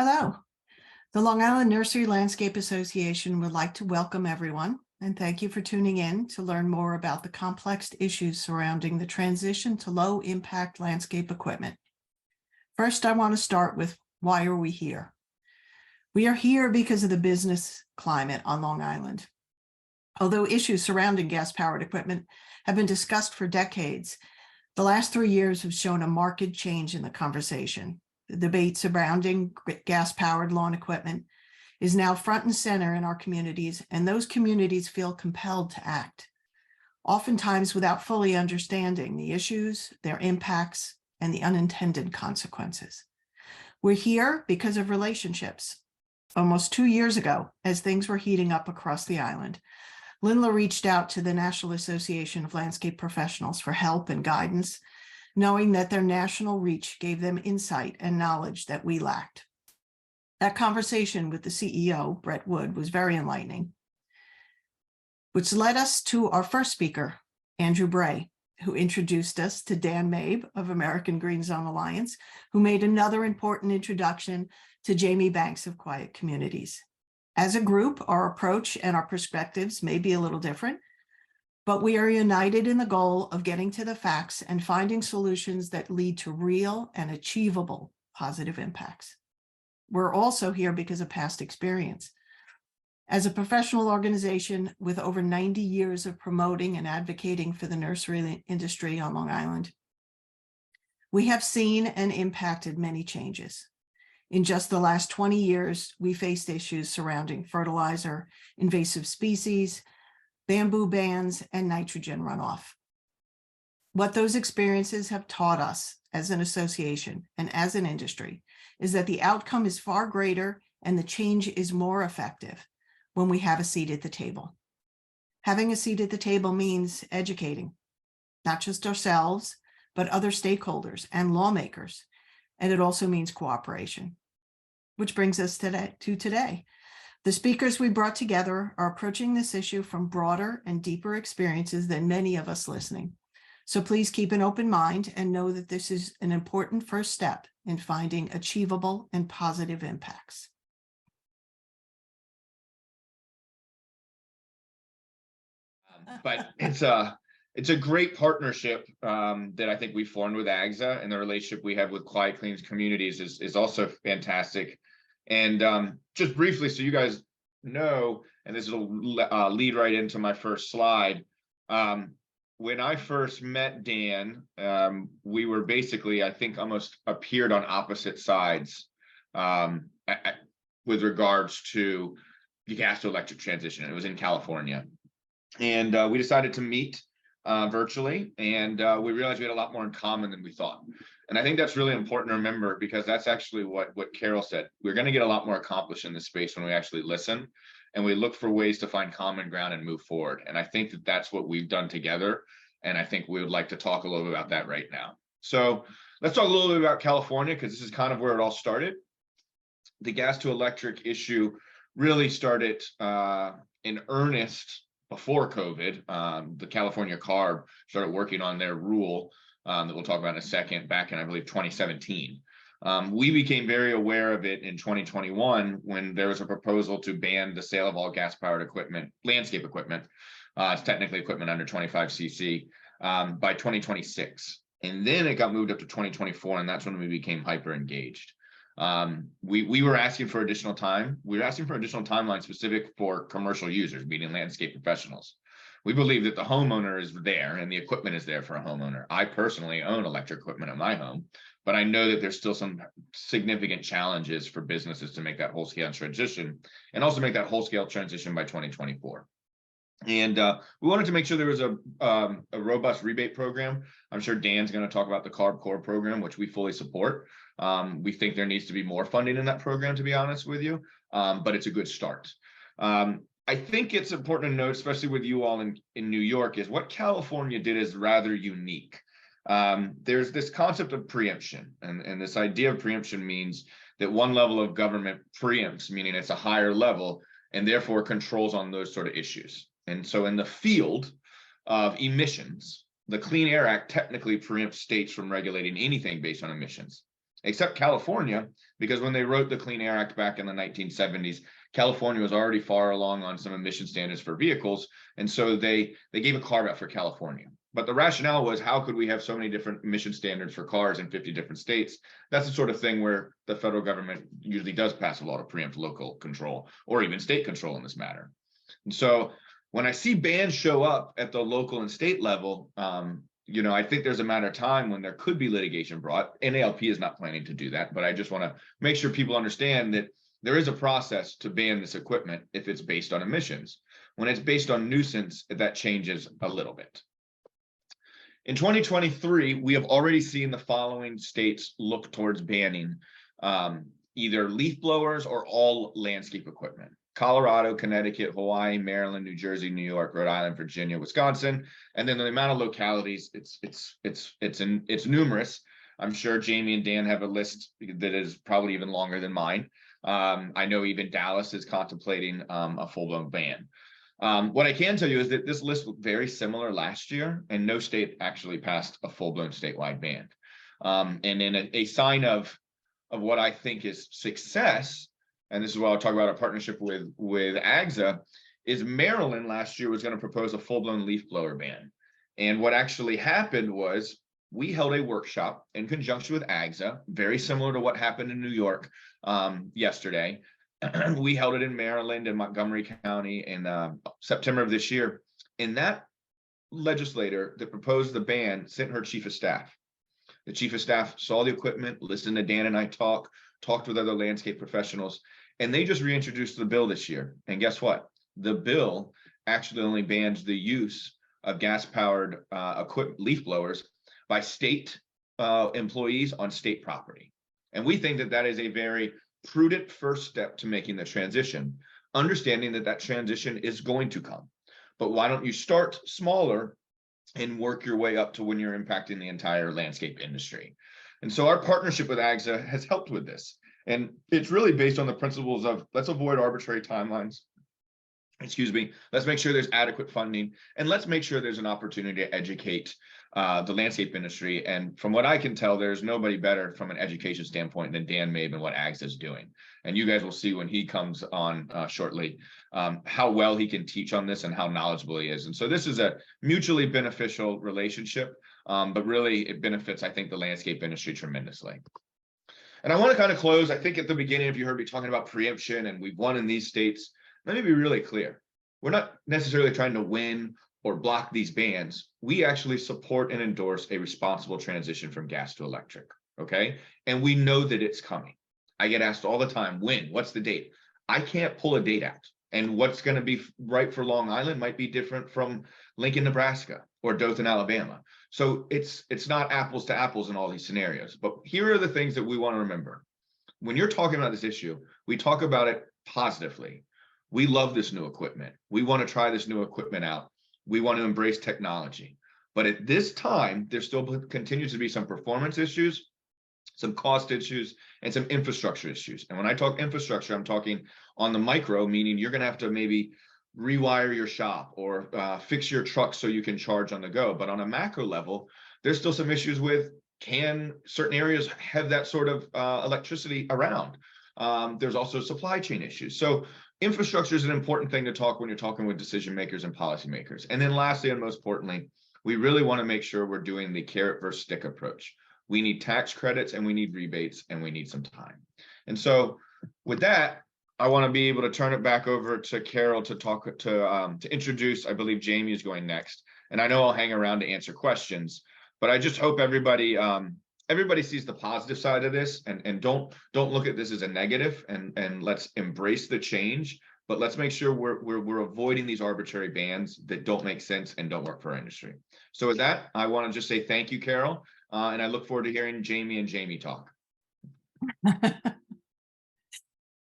Hello. The Long Island Nursery Landscape Association would like to welcome everyone and thank you for tuning in to learn more about the complex issues surrounding the transition to low-impact landscape equipment. First, I want to start with why are we here? We are here because of the business climate on Long Island. Although issues surrounding gas-powered equipment have been discussed for decades, the last 3 years have shown a marked change in the conversation. The debate surrounding gas-powered lawn equipment is now front and center in our communities, and those communities feel compelled to act, oftentimes without fully understanding the issues, their impacts, and the unintended consequences. We're here because of relationships. Almost 2 years ago, as things were heating up across the island, LINLA reached out to the National Association of Landscape Professionals for help and guidance, knowing that their national reach gave them insight and knowledge that we lacked. That conversation with the CEO, Brett Wood, was very enlightening, which led us to our first speaker, Andrew Bray, who introduced us to Dan Mabe of American Green Zone Alliance, who made another important introduction to Jamie Banks of Quiet Communities. As a group, our approach and our perspectives may be a little different, but we are united in the goal of getting to the facts and finding solutions that lead to real and achievable positive impacts. We're also here because of past experience. As a professional organization with over 90 years of promoting and advocating for the nursery industry on Long Island, we have seen and impacted many changes. In just the last 20 years, we faced issues surrounding fertilizer, invasive species, bamboo bans, and nitrogen runoff. What those experiences have taught us as an association and as an industry is that the outcome is far greater and the change is more effective when we have a seat at the table. Having a seat at the table means educating, not just ourselves, but other stakeholders and lawmakers. And it also means cooperation, which brings us to today. The speakers we brought together are approaching this issue from broader and deeper experiences than many of us listening. So please keep an open mind and know that this is an important first step in finding achievable and positive impacts. But it's a great partnership that I think we formed with AGZA, and the relationship we have with Quiet Clean Communities is also fantastic. And just briefly, so you guys know, and this will lead right into my first slide. When I first met Dan, we were basically, I think, almost appeared on opposite sides with regards to the gas to electric transition. It was in California. And we decided to meet virtually, and we realized we had a lot more in common than we thought. And I think that's really important to remember, because that's actually what Carol said. We're going to get a lot more accomplished in this space when we actually listen and we look for ways to find common ground and move forward. And I think that that's what we've done together. And I think we would like to talk a little bit about that right now. So let's talk a little bit about California, because this is kind of where it all started. The gas to electric issue really started in earnest before COVID. The California CARB started working on their rule that we'll talk about in a second, back in, I believe, 2017. We became very aware of it in 2021 when there was a proposal to ban the sale of all gas-powered equipment, landscape equipment. It's technically equipment under 25 cc by 2026. And then it got moved up to 2024, and that's when we became hyper engaged. We were asking for additional time. We were asking for additional timeline specific for commercial users, meaning landscape professionals. We believe that the homeowner is there and the equipment is there for a homeowner. I personally own electric equipment at my home, but I know that there's still some significant challenges for businesses to make that whole scale transition, and also make that whole scale transition by 2024. And we wanted to make sure there was a robust rebate program. I'm sure Dan's going to talk about the CARB Core program, which we fully support. We think there needs to be more funding in that program, to be honest with you, but it's a good start. I think it's important to note, especially with you all in New York, is what California did is rather unique. There's this concept of preemption, and this idea of preemption means that one level of government preempts, meaning it's a higher level, and therefore controls on those sort of issues. And so in the field of emissions, the Clean Air Act technically preempts states from regulating anything based on emissions. except California, because when they wrote the Clean Air Act back in the 1970s, California was already far along on some emission standards for vehicles. And so they gave a carve out for California. But the rationale was, how could we have so many different emission standards for cars in 50 different states? That's the sort of thing where the federal government usually does pass a lot of preempt local control or even state control in this matter. And so when I see bans show up at the local and state level, I think there's a matter of time when there could be litigation brought. NALP is not planning to do that, but I just want to make sure people understand that there is a process to ban this equipment if it's based on emissions. When it's based on nuisance, that changes a little bit. In 2023, we have already seen the following states look towards banning either leaf blowers or all landscape equipment: Colorado, Connecticut, Hawaii, Maryland, New Jersey, New York, Rhode Island, Virginia, Wisconsin. And then the amount of localities, it's numerous. I'm sure Jamie and Dan have a list that is probably even longer than mine. I know even Dallas is contemplating a full-blown ban. What I can tell you is that this list looked very similar last year, and no state actually passed a full-blown statewide ban. And in a sign of what I think is success, and this is why I'll talk about our partnership with AGZA, is Maryland last year was going to propose a full-blown leaf blower ban. And what actually happened was we held a workshop in conjunction with AGZA, very similar to what happened in New York yesterday. We held it in Maryland and Montgomery County in September of this year. And that legislator that proposed the ban sent her chief of staff. The chief of staff saw the equipment, listened to Dan and I talked with other landscape professionals, and they just reintroduced the bill this year. And guess what? The bill actually only bans the use of gas-powered leaf blowers by state employees on state property. And we think that that is a very prudent first step to making the transition, understanding that that transition is going to come. But why don't you start smaller and work your way up to when you're impacting the entire landscape industry? And so our partnership with AGZA has helped with this. And it's really based on the principles of, let's avoid arbitrary timelines. Let's make sure there's adequate funding, and let's make sure there's an opportunity to educate the landscape industry. And from what I can tell, there's nobody better from an education standpoint than Dan Mabe and what AGZA is doing. And you guys will see when he comes on shortly how well he can teach on this and how knowledgeable he is. And so this is a mutually beneficial relationship, but really it benefits, I think, the landscape industry tremendously. And I want to kind of close. I think at the beginning, if you heard me talking about preemption and we've won in these states, let me be really clear. We're not necessarily trying to win or block these bans. We actually support and endorse a responsible transition from gas to electric, okay? And we know that it's coming. I get asked all the time, when? What's the date? I can't pull a date out. And what's going to be right for Long Island might be different from Lincoln, Nebraska, or Dothan, Alabama. So it's not apples to apples in all these scenarios. But here are the things that we want to remember. When you're talking about this issue, we talk about it positively. We love this new equipment. We want to try this new equipment out. We want to embrace technology. But at this time, there still continues to be some performance issues, some cost issues, and some infrastructure issues. And when I talk infrastructure, I'm talking on the micro, meaning you're going to have to maybe rewire your shop or fix your truck so you can charge on the go. But on a macro level, there's still some issues with, can certain areas have that sort of electricity around? There's also supply chain issues. So infrastructure is an important thing to talk when you're talking with decision makers and policymakers. And then lastly, and most importantly, we really want to make sure we're doing the carrot versus stick approach. We need tax credits and we need rebates and we need some time. And so with that, I want to be able to turn it back over to Carol to introduce. I believe Jamie is going next, and I know I'll hang around to answer questions, but I just hope everybody sees the positive side of this and don't look at this as a negative, and let's embrace the change, but let's make sure we're avoiding these arbitrary bans that don't make sense and don't work for our industry. So with that, I want to just say thank you, Carol, and I look forward to hearing Jamie and Jamie talk.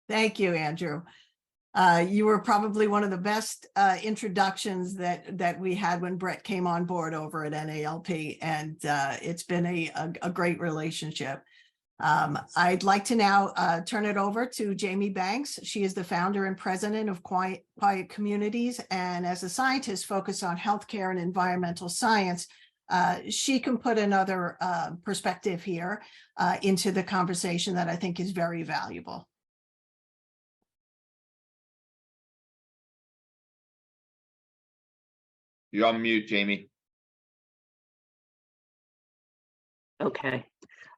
Thank you, Andrew. You were probably one of the best introductions that we had when Brett came on board over at NALP, and it's been a great relationship. I'd like to now turn it over to Jamie Banks. She is the founder and president of Quiet Communities, and as a scientist focused on healthcare and environmental science, she can put another perspective here into the conversation that I think is very valuable. You're on mute, Jamie. Okay.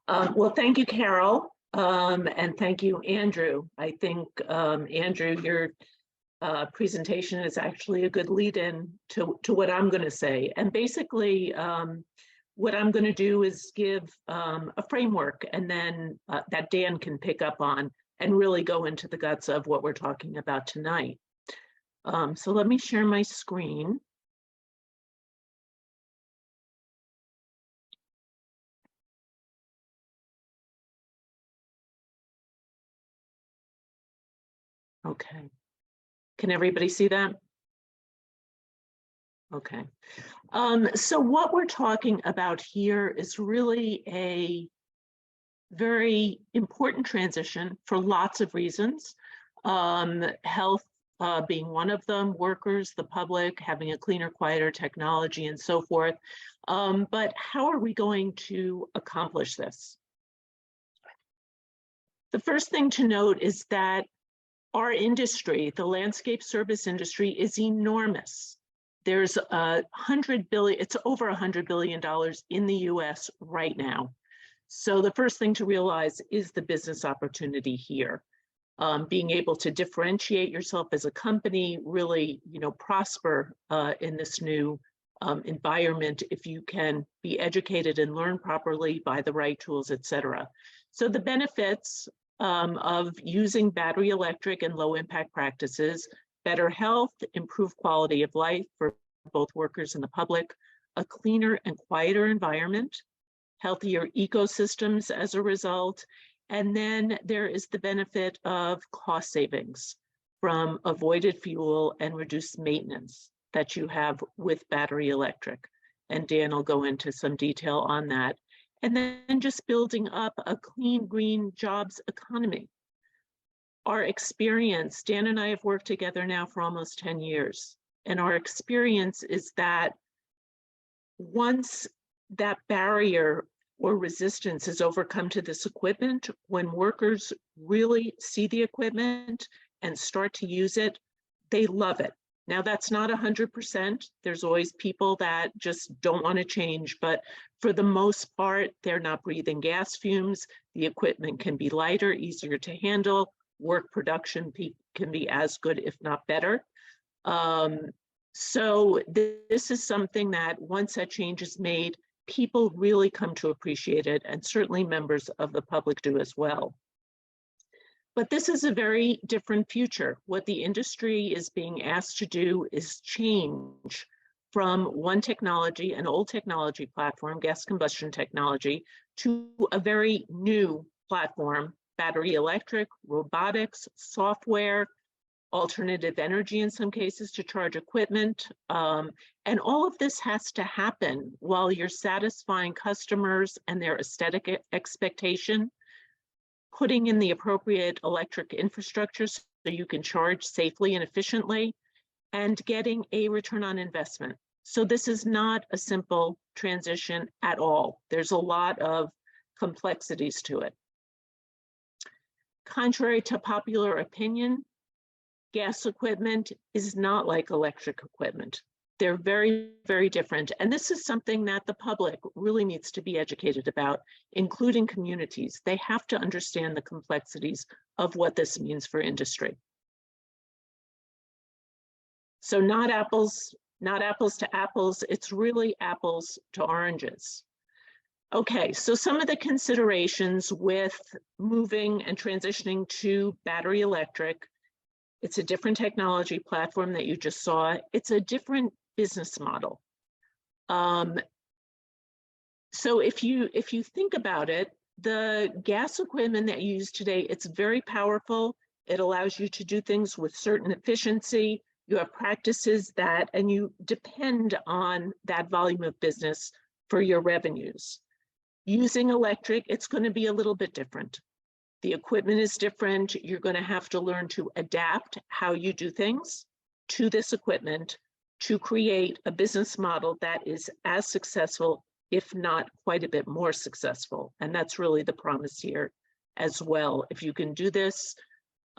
Well, thank you, Carol. And thank you, Andrew. I think, Andrew, your presentation is actually a good lead-in to what I'm going to say. And basically, what I'm going to do is give a framework, and then that Dan can pick up on and really go into the guts of what we're talking about tonight. So let me share my screen. Okay. Can everybody see that? Okay. So what we're talking about here is really a very important transition for lots of reasons. Health being one of them, workers, the public, having a cleaner, quieter technology, and so forth. But how are we going to accomplish this? The first thing to note is that our industry, the landscape service industry, is enormous. There's $100 billion, it's over $100 billion in the US right now. So the first thing to realize is the business opportunity here. Being able to differentiate yourself as a company, really, prosper in this new environment if you can be educated and learn properly, buy the right tools, et cetera. So the benefits of using battery electric and low impact practices: better health, improved quality of life for both workers and the public, a cleaner and quieter environment, healthier ecosystems as a result, and then there is the benefit of cost savings from avoided fuel and reduced maintenance that you have with battery electric. And Dan will go into some detail on that. And then just building up a clean, green jobs economy. Our experience, Dan and I have worked together now for almost 10 years. And our experience is that once that barrier or resistance is overcome to this equipment, when workers really see the equipment and start to use it, they love it. Now, that's not 100%. There's always people that just don't want to change, but for the most part, they're not breathing gas fumes. The equipment can be lighter, easier to handle. Work production can be as good, if not better. So this is something that once that change is made, people really come to appreciate it, and certainly members of the public do as well. But this is a very different future. What the industry is being asked to do is change from one technology, an old technology platform, gas combustion technology, to a very new platform, battery electric, robotics, software, alternative energy in some cases to charge equipment. And all of this has to happen while you're satisfying customers and their aesthetic expectation, putting in the appropriate electric infrastructure so you can charge safely and efficiently, and getting a return on investment. So this is not a simple transition at all. There's a lot of complexities to it. Contrary to popular opinion, gas equipment is not like electric equipment. They're very, very different. And this is something that the public really needs to be educated about, including communities. They have to understand the complexities of what this means for industry. So not apples to apples, it's really apples to oranges. Okay, so some of the considerations with moving and transitioning to battery electric: it's a different technology platform that you just saw. It's a different business model. So if you think about it, the gas equipment that you use today, it's very powerful. It allows you to do things with certain efficiency. You have practices that, and you depend on that volume of business for your revenues. Using electric, it's going to be a little bit different. The equipment is different. You're going to have to learn to adapt how you do things to this equipment, to create a business model that is as successful, if not quite a bit more successful. And that's really the promise here as well. If you can do this,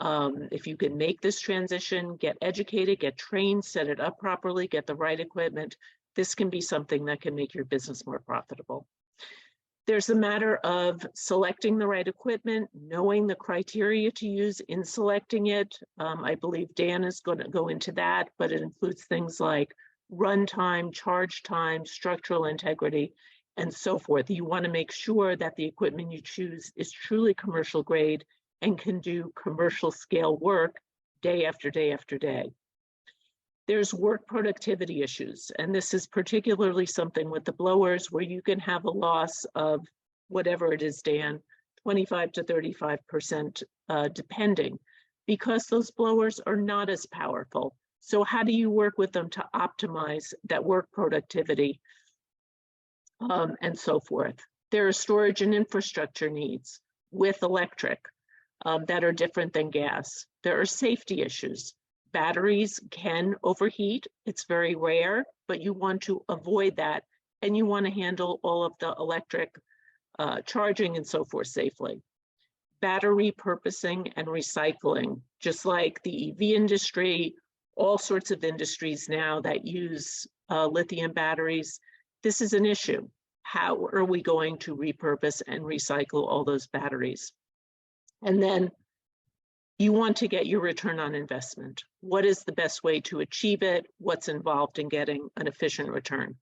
if you can make this transition, get educated, get trained, set it up properly, get the right equipment, this can be something that can make your business more profitable. There's a matter of selecting the right equipment, knowing the criteria to use in selecting it. I believe Dan is going to go into that, but it includes things like runtime, charge time, structural integrity, and so forth. You want to make sure that the equipment you choose is truly commercial grade and can do commercial scale work day after day after day. There's work productivity issues, and this is particularly something with the blowers where you can have a loss of whatever it is, Dan, 25 to 35%, depending, because those blowers are not as powerful. So how do you work with them to optimize that work productivity, and so forth? There are storage and infrastructure needs with electric that are different than gas. There are safety issues. Batteries can overheat. It's very rare, but you want to avoid that. And you want to handle all of the electric charging and so forth safely. Battery repurposing and recycling, just like the EV industry, all sorts of industries now that use lithium batteries. This is an issue. How are we going to repurpose and recycle all those batteries? And then you want to get your return on investment. What is the best way to achieve it? What's involved in getting an efficient return?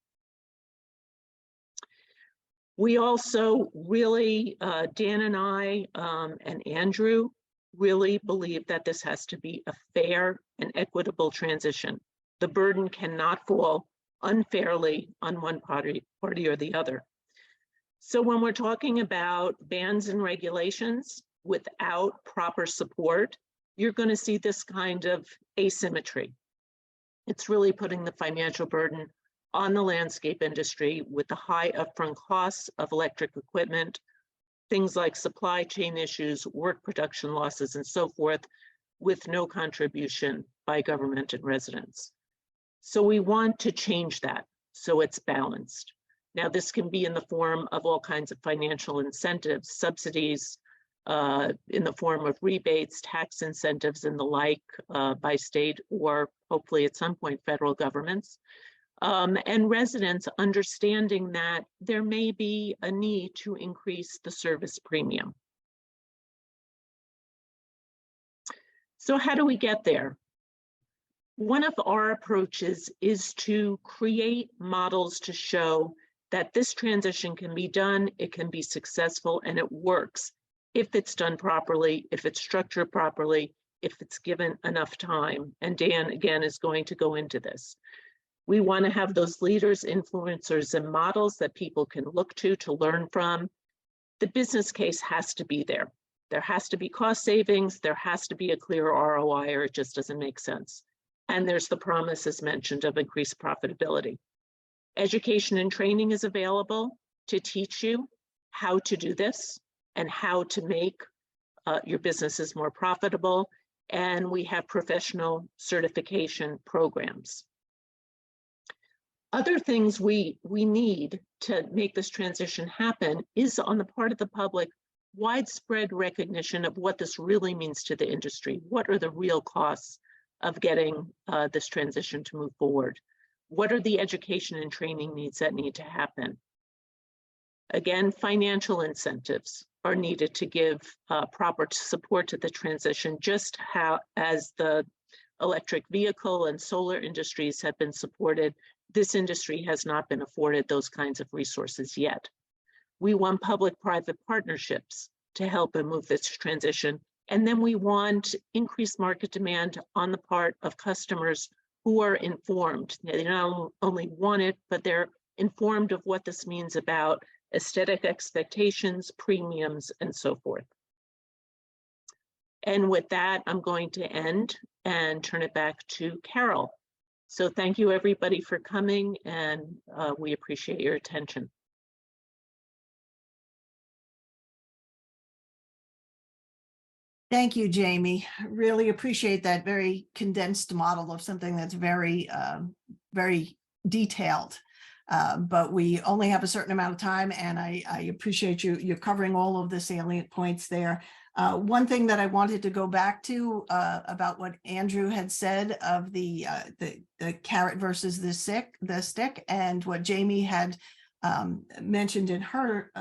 We also really, Dan and I and Andrew really believe that this has to be a fair and equitable transition. The burden cannot fall unfairly on one party or the other. So when we're talking about bans and regulations, without proper support, you're going to see this kind of asymmetry. It's really putting the financial burden on the landscape industry with the high upfront costs of electric equipment, things like supply chain issues, work production losses, and so forth, with no contribution by government and residents. So we want to change that so it's balanced. Now, this can be in the form of all kinds of financial incentives, subsidies, in the form of rebates, tax incentives, and the like by state or hopefully at some point federal governments. And residents understanding that there may be a need to increase the service premium. So how do we get there? One of our approaches is to create models to show that this transition can be done, it can be successful, and it works if it's done properly, if it's structured properly, if it's given enough time. And Dan, again, is going to go into this. We want to have those leaders, influencers, and models that people can look to learn from. The business case has to be there. There has to be cost savings. There has to be a clear ROI, or it just doesn't make sense. And there's the promise, as mentioned, of increased profitability. Education and training is available to teach you how to do this and how to make your businesses more profitable. And we have professional certification programs. Other things we need to make this transition happen is, on the part of the public, widespread recognition of what this really means to the industry. What are the real costs of getting this transition to move forward? What are the education and training needs that need to happen? Again, financial incentives are needed to give proper support to the transition, just as the electric vehicle and solar industries have been supported. This industry has not been afforded those kinds of resources yet. We want public-private partnerships to help and move this transition. And then we want increased market demand on the part of customers who are informed. They not only want it, but they're informed of what this means about aesthetic expectations, premiums, and so forth. And with that, I'm going to end and turn it back to Carol. So thank you, everybody, for coming, and we appreciate your attention. Thank you, Jamie. Really appreciate that very condensed model of something that's very, very detailed. But we only have a certain amount of time, and I appreciate you covering all of the salient points there. One thing that I wanted to go back to about what Andrew had said of the carrot versus the stick, and what Jamie had mentioned in her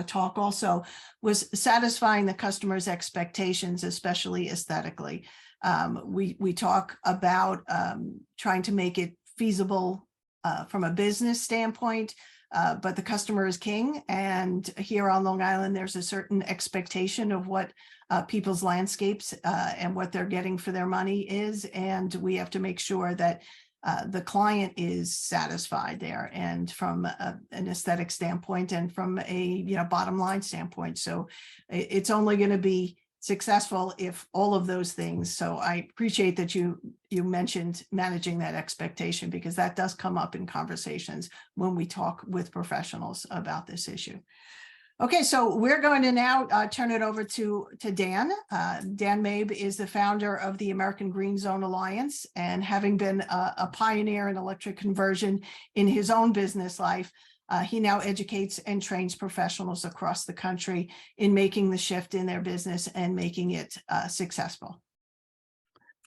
talk also, was satisfying the customer's expectations, especially aesthetically. We talk about trying to make it feasible from a business standpoint, but the customer is king. And here on Long Island, there's a certain expectation of what people's landscapes and what they're getting for their money is. And we have to make sure that the client is satisfied there, and from an aesthetic standpoint, and from a bottom line standpoint. So it's only going to be successful if all of those things. So I appreciate that you mentioned managing that expectation, because that does come up in conversations when we talk with professionals about this issue. Okay, so we're going to now turn it over to Dan. Dan Mabe is the founder of the American Green Zone Alliance, and having been a pioneer in electric conversion in his own business life, he now educates and trains professionals across the country in making the shift in their business and making it successful.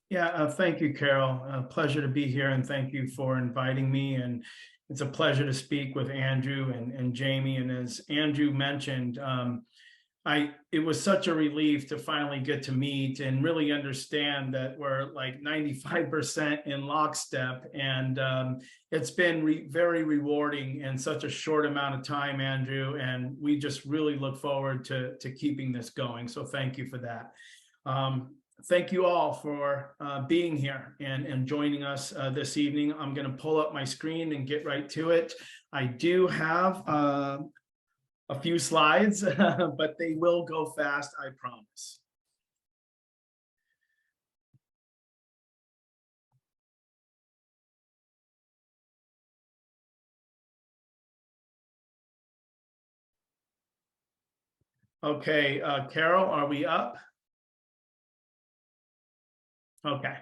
Yeah, thank you, Carol. Pleasure to be here, and thank you for inviting me. And it's a pleasure to speak with Andrew and Jamie. And as Andrew mentioned, it was such a relief to finally get to meet and really understand that we're like 95% in lockstep. And it's been very rewarding in such a short amount of time, Andrew. And we just really look forward to keeping this going. So thank you for that. Thank you all for being here and joining us this evening. I'm going to pull up my screen and get right to it. I do have a few slides, but they will go fast, I promise. Okay, Carol, are we up? Okay,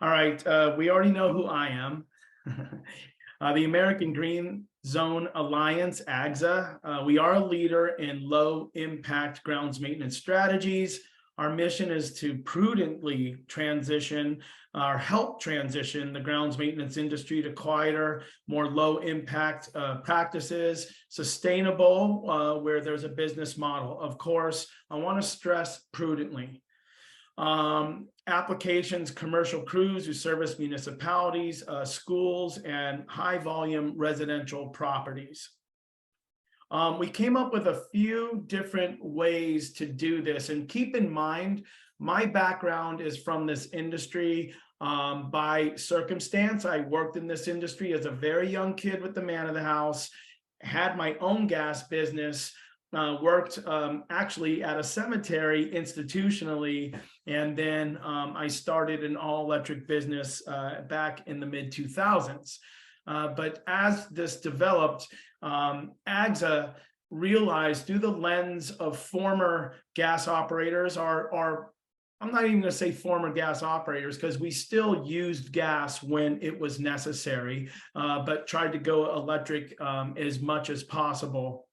all right, we already know who I am. The American Green Zone Alliance, AGZA. We are a leader in low impact grounds maintenance strategies. Our mission is to prudently transition or help transition the grounds maintenance industry to quieter, more low impact practices, sustainable where there's a business model. Of course, I want to stress prudently. Applications, commercial crews who service municipalities, schools, and high volume residential properties. We came up with a few different ways to do this, and keep in mind, my background is from this industry by circumstance. I worked in this industry as a very young kid with the man of the house, had my own gas business, worked actually at a cemetery institutionally, and then I started an all-electric business back in the mid-2000s. But as this developed, AGZA realized through the lens of former gas operators, I'm not even going to say former gas operators, because we still used gas when it was necessary, but tried to go electric as much as possible.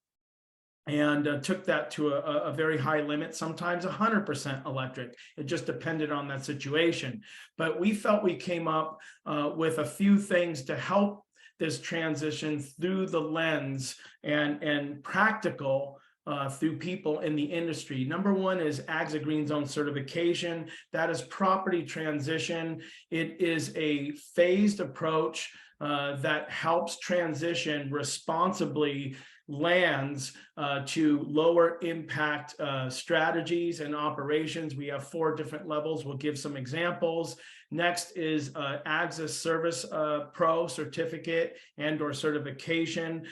And took that to a very high limit, sometimes 100% electric. It just depended on that situation. But we felt we came up with a few things to help this transition through the lens and practical through people in the industry. Number one is AGZA Green Zone certification. That is property transition. It is a phased approach that helps transition responsibly lands to lower impact strategies and operations. We have 4 different levels. We'll give some examples. Next is AGZA Service Pro certificate and or certification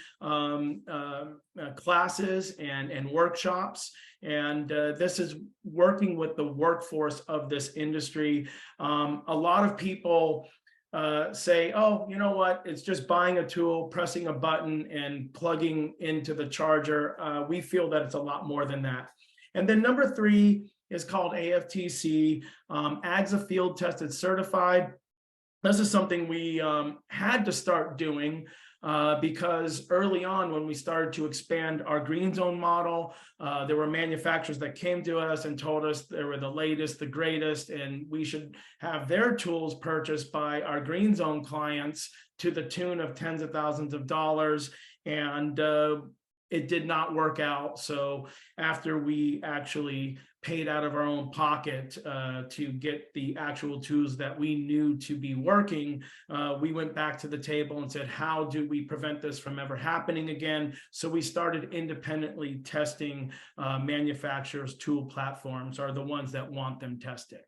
classes and workshops. And this is working with the workforce of this industry. A lot of people say, oh, you know what, it's just buying a tool, pressing a button and plugging into the charger. We feel that it's a lot more than that. And then number 3 is called AFTC, AGZA Field Tested Certified. this is something we had to start doing because early on when we started to expand our green zone model, there were manufacturers that came to us and told us they were the latest, the greatest, and we should have their tools purchased by our green zone clients to the tune of tens of thousands of dollars. And it did not work out. So after we actually paid out of our own pocket to get the actual tools that we knew to be working, we went back to the table and said, how do we prevent this from ever happening again? So we started independently testing manufacturers' tool platforms, are the ones that want them tested.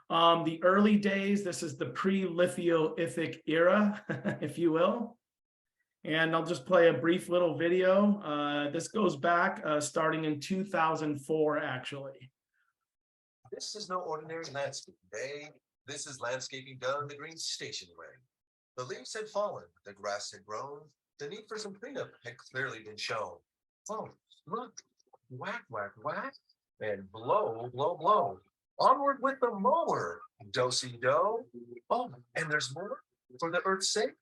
The early days, this is the pre-lithiophysic era, if you will. And I'll just play a brief little video. This goes back starting in 2004, actually. This is no ordinary landscape day. This is landscaping done the green station way. The leaves had fallen, the grass had grown, the need for some cleanup had clearly been shown. Oh, look, whack, whack, whack, and blow, blow, blow. Onward with the mower, do-si-do. Oh, and there's more for the earth's sake.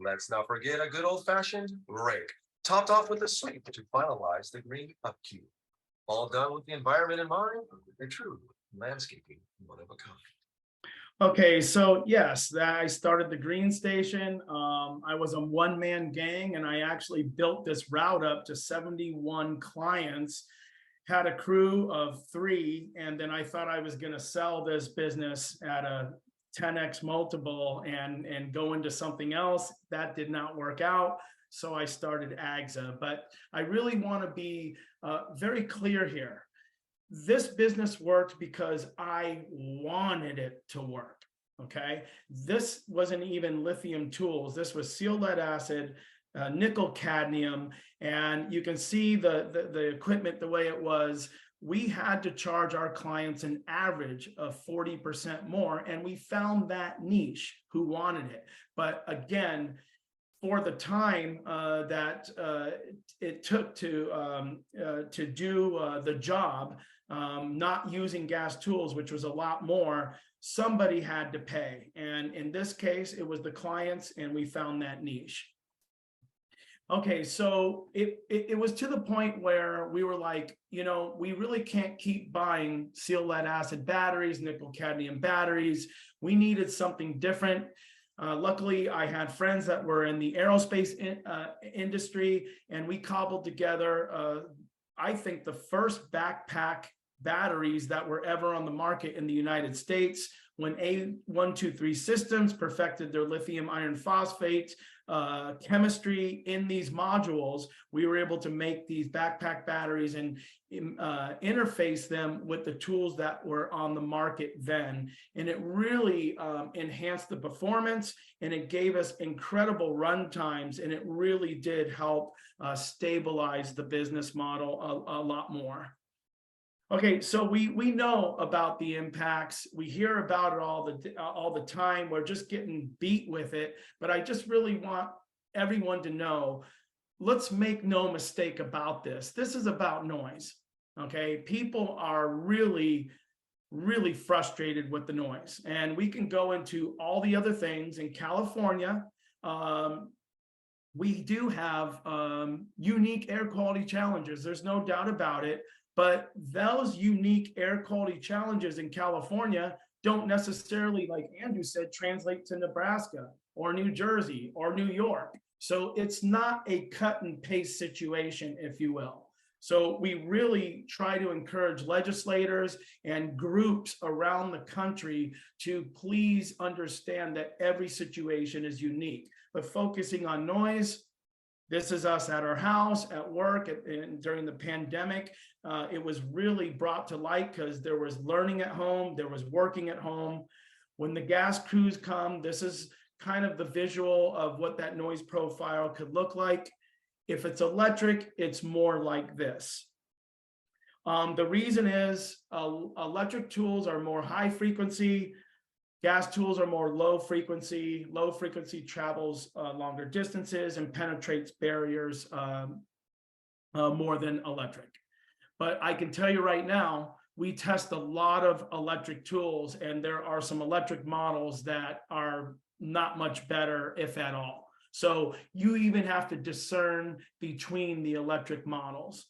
Let's not forget a good old-fashioned rake, topped off with a sweep to finalize the green upkeep. All done with the environment in mind, a true landscaping one of a kind. Okay, so yes, I started the green station. I was a one-man gang, and I actually built this route up to 71 clients, had a crew of 3, and then I thought I was going to sell this business at a 10x multiple and go into something else. That did not work out. So I started AGZA, but I really want to be very clear here. This business worked because I wanted it to work. Okay. This wasn't even lithium tools. This was seal lead acid, nickel cadmium, and you can see the equipment the way it was. We had to charge our clients an average of 40% more, and we found that niche who wanted it. But again, for the time that it took to do the job, not using gas tools, which was a lot more, somebody had to pay. And in this case, it was the clients, and we found that niche. Okay, so it was to the point where we were like, you know, we really can't keep buying seal lead acid batteries, nickel cadmium batteries. We needed something different. Luckily, I had friends that were in the aerospace industry, and we cobbled together, I think, the first backpack batteries that were ever on the market in the United States. When A123 Systems perfected their lithium iron phosphate chemistry in these modules, we were able to make these backpack batteries and interface them with the tools that were on the market then. And it really enhanced the performance, and it gave us incredible run times, and it really did help stabilize the business model a lot more. Okay, so we know about the impacts. We hear about it all the time. We're just getting beat with it. But I just really want everyone to know, let's make no mistake about this. This is about noise. Okay, people are really, really frustrated with the noise. And we can go into all the other things. In California, we do have unique air quality challenges. There's no doubt about it. But those unique air quality challenges in California don't necessarily, like Andrew said, translate to Nebraska or New Jersey or New York. So it's not a cut and paste situation, if you will. So we really try to encourage legislators and groups around the country to please understand that every situation is unique. But focusing on noise, this is us at our house, at work, and during the pandemic. It was really brought to light because there was learning at home, there was working at home. When the gas crews come, this is kind of the visual of what that noise profile could look like. If it's electric, it's more like this. The reason is electric tools are more high frequency, gas tools are more low frequency. Low frequency travels longer distances and penetrates barriers more than electric. But I can tell you right now, we test a lot of electric tools, and there are some electric models that are not much better, if at all. So you even have to discern between the electric models.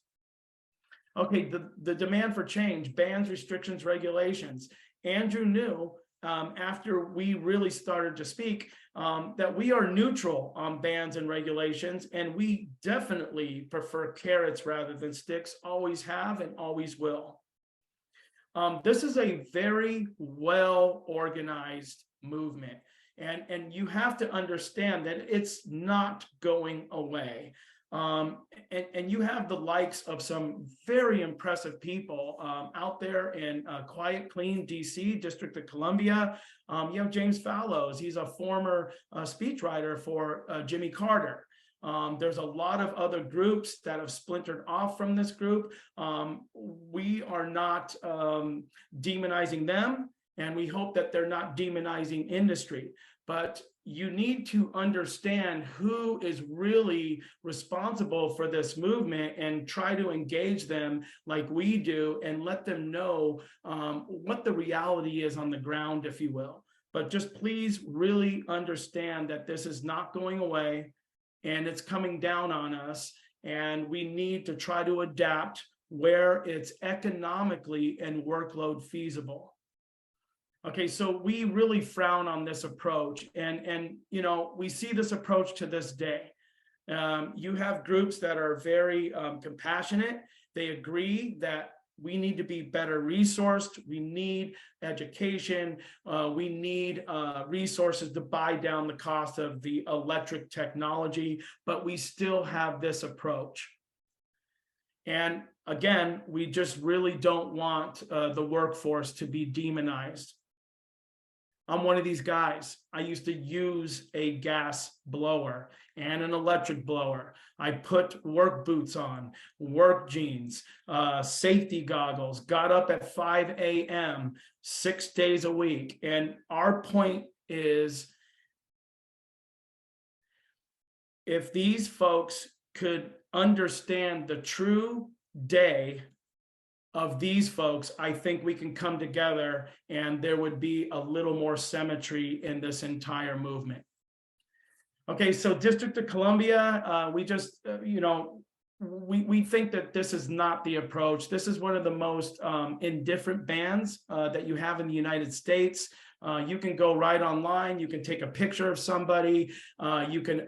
Okay, the demand for change, bans, restrictions, regulations. Andrew knew after we really started to speak that we are neutral on bans and regulations, and we definitely prefer carrots rather than sticks, always have and always will. This is a very well organized movement, and you have to understand that it's not going away. And you have the likes of some very impressive people out there in Quiet Clean, DC, District of Columbia. You have James Fallows. He's a former speechwriter for Jimmy Carter. There's a lot of other groups that have splintered off from this group. We are not demonizing them, and we hope that they're not demonizing industry. But you need to understand who is really responsible for this movement and try to engage them like we do and let them know what the reality is on the ground, if you will. But just please really understand that this is not going away and it's coming down on us, and we need to try to adapt where it's economically and workload feasible. Okay, so we really frown on this approach, and you know, we see this approach to this day. You have groups that are very compassionate. They agree that we need to be better resourced. We need education. We need resources to buy down the cost of the electric technology, but we still have this approach. And again, we just really don't want the workforce to be demonized. I'm one of these guys. I used to use a gas blower and an electric blower. I put work boots on, work jeans, safety goggles, got up at 5 a.m. 6 days a week. And our point is, if these folks could understand the true day of these folks, I think we can come together and there would be a little more symmetry in this entire movement. Okay, so District of Columbia, we just, you know, we think that this is not the approach. This is one of the most indifferent bans that you have in the United States. You can go right online, you can take a picture of somebody, you can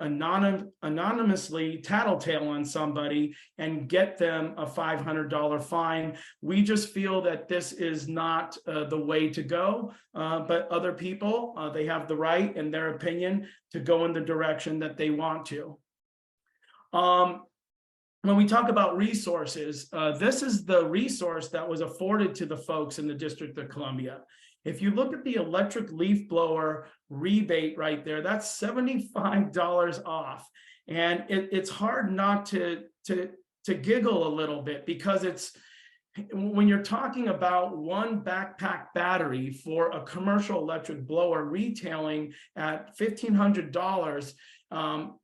anonymously tattletale on somebody and get them a $500 fine. We just feel that this is not the way to go, but other people, they have the right in their opinion to go in the direction that they want to. When we talk about resources, this is the resource that was afforded to the folks in the District of Columbia. If you look at the electric leaf blower rebate right there, that's $75 off. And it's hard not to giggle a little bit, because it's, when you're talking about one backpack battery for a commercial electric blower retailing at $1,500,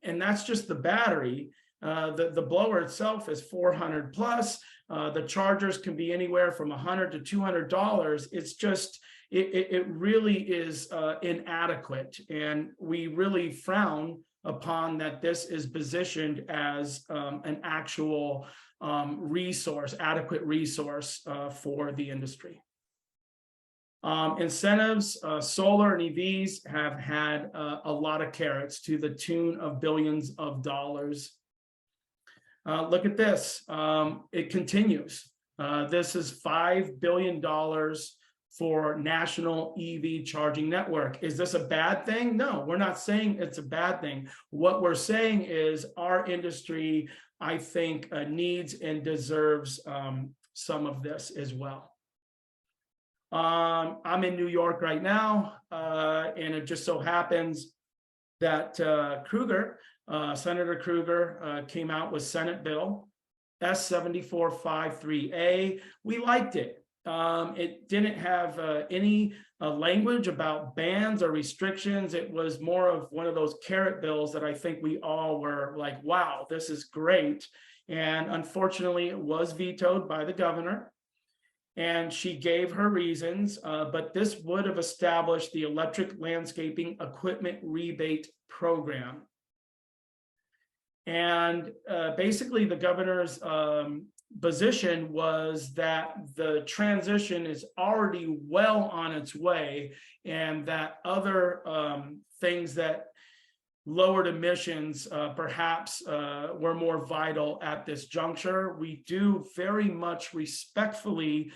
and that's just the battery. The blower itself is $400 plus. The chargers can be anywhere from $100 to $200. It's just, it really is inadequate, and we really frown upon that this is positioned as an actual resource, adequate resource for the industry. Incentives, solar and EVs have had a lot of carrots to the tune of billions of dollars. Look at this, it continues. This is $5 billion for national EV charging network. Is this a bad thing? No, we're not saying it's a bad thing. What we're saying is our industry, I think, needs and deserves some of this as well. I'm in New York right now, and it just so happens that Senator Kruger came out with Senate Bill S7453A. We liked it. It didn't have any language about bans or restrictions. It was more of one of those carrot bills that I think we all were like, wow, this is great. And unfortunately, it was vetoed by the governor. And she gave her reasons, but this would have established the electric landscaping equipment rebate program. And basically the governor's position was that the transition is already well on its way, and that other things that lowered emissions perhaps were more vital at this juncture. We do very much respectfully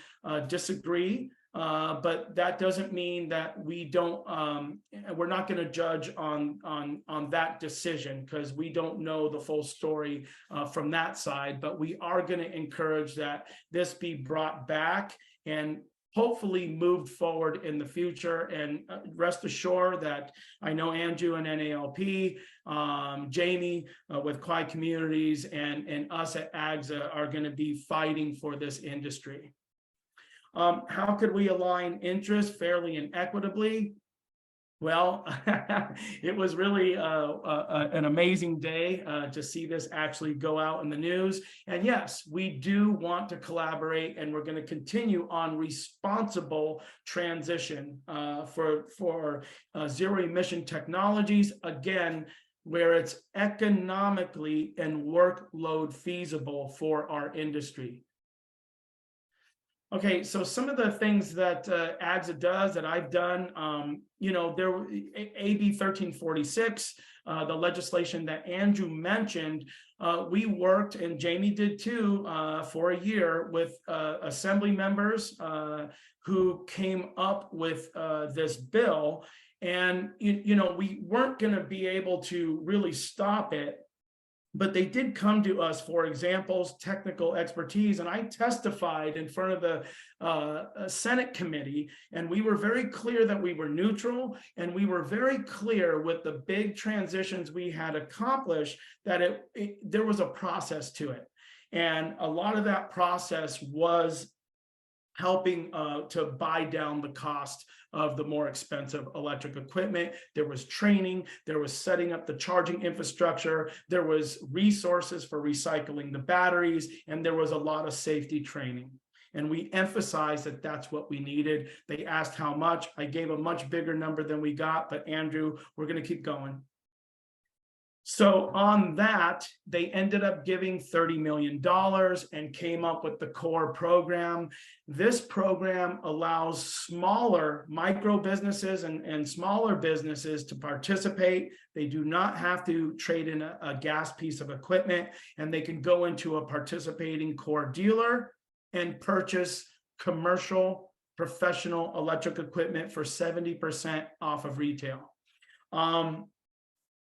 disagree, but that doesn't mean that we don't, we're not going to judge on that decision, because we don't know the full story from that side. But we are going to encourage that this be brought back and hopefully moved forward in the future. And rest assured that I know Andrew and NALP, Jamie with Clyde Communities, and us at AGZA are going to be fighting for this industry. How could we align interests fairly and equitably? Well, it was really an amazing day to see this actually go out in the news. And yes, we do want to collaborate, and we're going to continue on responsible transition for zero emission technologies, again, where it's economically and workload feasible for our industry. Okay, so some of the things that AGZA does that I've done, you know, there AB 1346, the legislation that Andrew mentioned, we worked, and Jamie did too, for a year with assembly members who came up with this bill. And, you know, we weren't going to be able to really stop it, but they did come to us for examples, technical expertise, and I testified in front of the Senate committee, and we were very clear that we were neutral, and we were very clear with the big transitions we had accomplished that there was a process to it. And a lot of that process was helping to buy down the cost of the more expensive electric equipment. There was training, there was setting up the charging infrastructure, there was resources for recycling the batteries, and there was a lot of safety training. And we emphasized that that's what we needed. They asked how much. I gave a much bigger number than we got, but Andrew, we're going to keep going. So on that, they ended up giving $30 million and came up with the core program. This program allows smaller micro businesses and smaller businesses to participate. They do not have to trade in a gas piece of equipment, and they can go into a participating core dealer and purchase commercial professional electric equipment for 70% off of retail.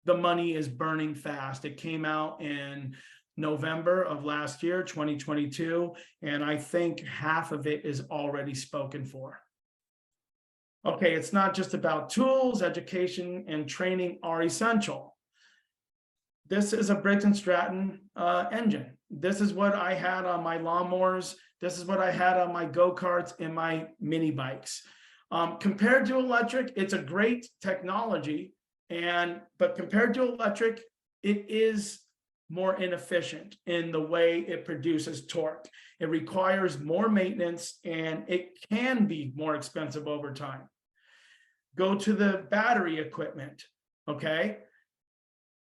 The money is burning fast. It came out in November of last year, 2022, and I think half of it is already spoken for. Okay, it's not just about tools. Education and training are essential. This is a Briggs & Stratton engine. This is what I had on my lawnmowers. This is what I had on my go-karts and my mini bikes. Compared to electric, it's a great technology. But compared to electric, it is more inefficient in the way it produces torque. It requires more maintenance, and it can be more expensive over time. Go to the battery equipment, okay?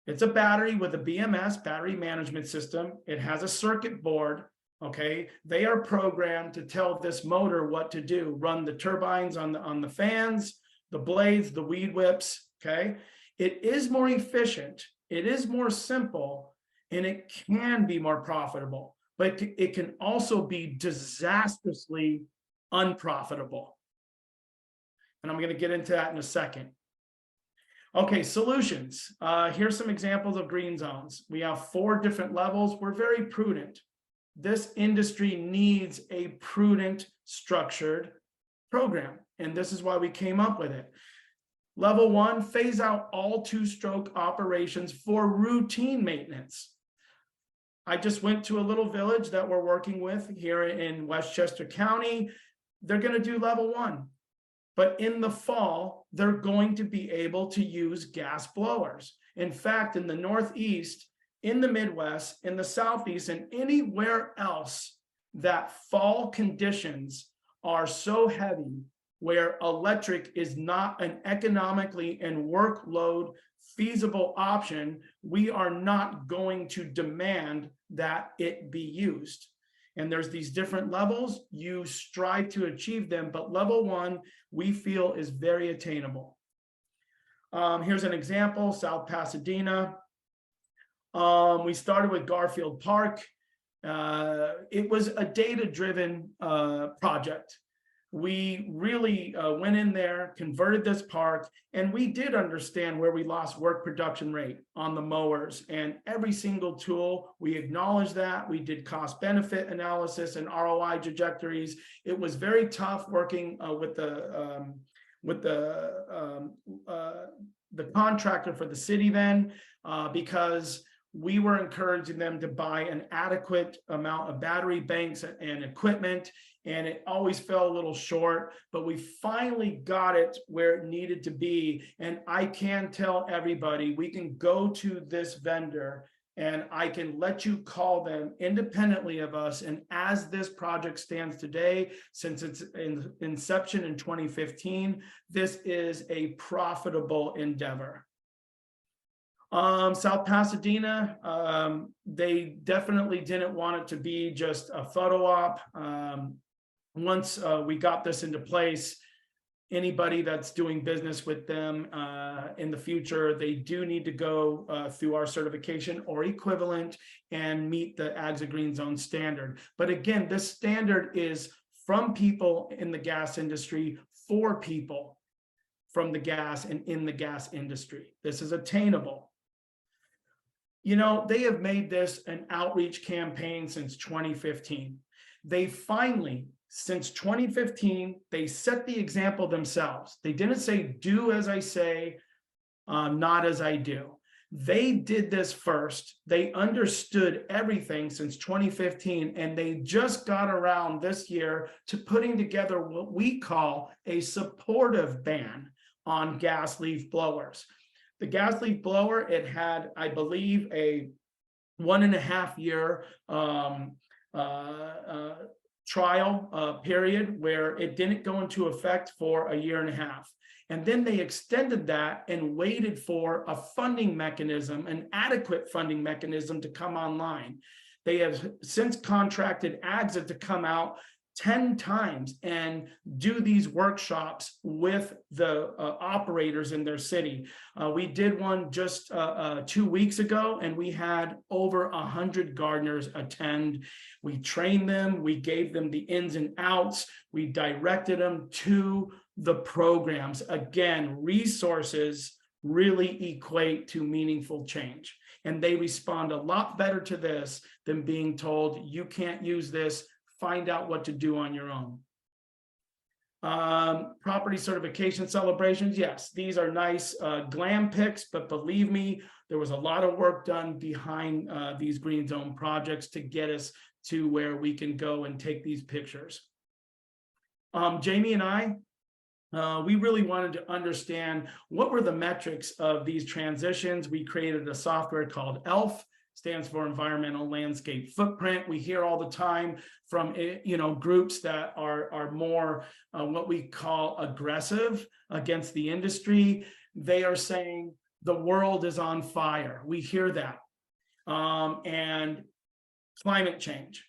It's a battery with a BMS, battery management system. It has a circuit board, okay? They are programmed to tell this motor what to do, run the turbines on the fans, the blades, the weed whips, okay? It is more efficient, it is more simple, and it can be more profitable, but it can also be disastrously unprofitable. And I'm going to get into that in a second. Okay, solutions. Here's some examples of green zones. We have 4 different levels. We're very prudent. This industry needs a prudent, structured program, and this is why we came up with it. Level 1, phase out all 2-stroke operations for routine maintenance. I just went to a little village that we're working with here in Westchester County. They're going to do level 1, but in the fall, they're going to be able to use gas blowers. In fact, in the Northeast, in the Midwest, in the Southeast, and anywhere else that fall conditions are so heavy where electric is not an economically and workload feasible option, we are not going to demand that it be used. And there's these different levels, you strive to achieve them, but level 1 we feel is very attainable. Here's an example, South Pasadena. We started with Garfield Park. It was a data-driven project. We really went in there, converted this park, and we did understand where we lost work production rate on the mowers. And every single tool, we acknowledged that. We did cost benefit analysis and ROI trajectories. It was very tough working with the contractor for the city then, because we were encouraging them to buy an adequate amount of battery banks and equipment, and it always fell a little short, but we finally got it where it needed to be. And I can tell everybody, we can go to this vendor and I can let you call them independently of us. And as this project stands today, since its inception in 2015, this is a profitable endeavor. South Pasadena, they definitely didn't want it to be just a photo op. Once we got this into place, anybody that's doing business with them in the future, they do need to go through our certification or equivalent and meet the AGZA Green Zone standard. But again, this standard is from people in the gas industry for people from the gas and in the gas industry. This is attainable. You know, they have made this an outreach campaign since 2015. They finally, since 2015, they set the example themselves. They didn't say, do as I say, not as I do. They did this first. They understood everything since 2015, and they just got around this year to putting together what we call a supportive ban on gas leaf blowers. The gas leaf blower, it had, I believe, a 1.5 year trial period where it didn't go into effect for 1.5 years. And then they extended that and waited for a funding mechanism, an adequate funding mechanism to come online. They have since contracted AGZA to come out 10 times and do these workshops with the operators in their city. We did one just 2 weeks ago, and we had over 100 gardeners attend. We trained them, we gave them the ins and outs, we directed them to the programs. Again, resources really equate to meaningful change, and they respond a lot better to this than being told, you can't use this, find out what to do on your own. Property certification celebrations. Yes, these are nice glam pics, but believe me, there was a lot of work done behind these green zone projects to get us to where we can go and take these pictures. Jamie and I, we really wanted to understand what were the metrics of these transitions. We created a software called ELF, stands for Environmental Landscape Footprint. We hear all the time from groups that are more what we call aggressive against the industry. They are saying the world is on fire. We hear that. And climate change.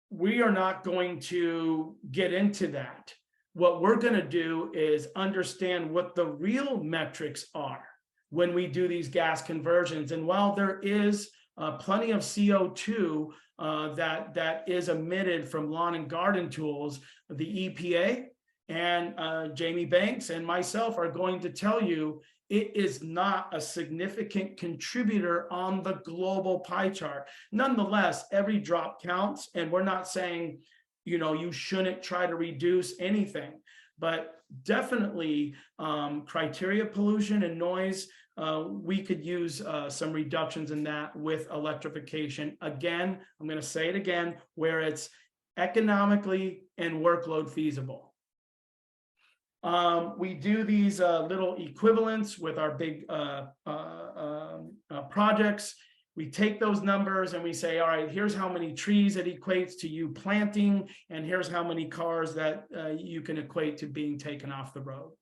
We are not going to get into that. What we're going to do is understand what the real metrics are when we do these gas conversions. And while there is plenty of CO2 that is emitted from lawn and garden tools, the EPA and Jamie Banks and myself are going to tell you it is not a significant contributor on the global pie chart. Nonetheless, every drop counts, and we're not saying, you shouldn't try to reduce anything, but definitely criteria pollution and noise, we could use some reductions in that with electrification. Again, I'm going to say it again, where it's economically and workload feasible. We do these little equivalents with our big projects, We take those numbers and we say, all right, here's how many trees it equates to you planting, and here's how many cars that you can equate to being taken off the road.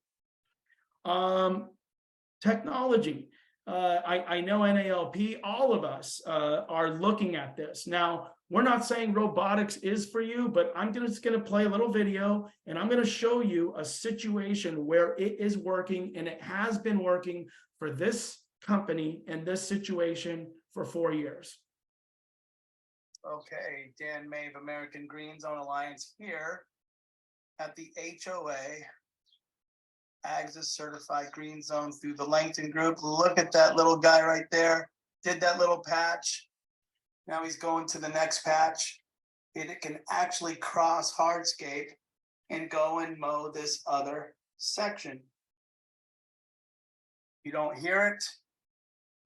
Technology. I know NALP, all of us are looking at this. Now, we're not saying robotics is for you, but I'm just going to play a little video and I'm going to show you a situation where it is working, and it has been working for this company and this situation for 4 years. Okay, Dan Mabe, American Green Zone Alliance here at the HOA AGZA certified green zone through the Langton Group. Look at that little guy right there. Did that little patch. Now he's going to the next patch. It can actually cross hardscape and go and mow this other section. You don't hear it.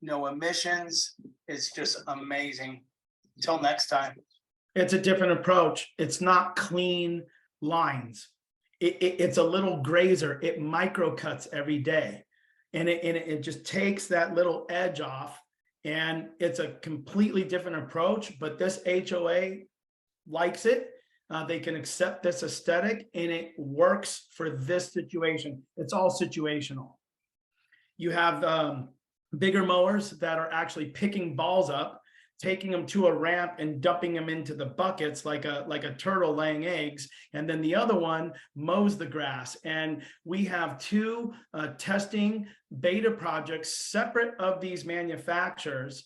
No emissions. It's just amazing. Until next time. It's a different approach. It's not clean lines. It's a little grazer. It microcuts every day. And it just takes that little edge off. And it's a completely different approach. But this HOA likes it. They can accept this aesthetic, and it works for this situation. It's all situational. You have bigger mowers that are actually picking balls up, taking them to a ramp and dumping them into the buckets like a turtle laying eggs. And then the other one mows the grass. And we have two testing beta projects separate of these manufacturers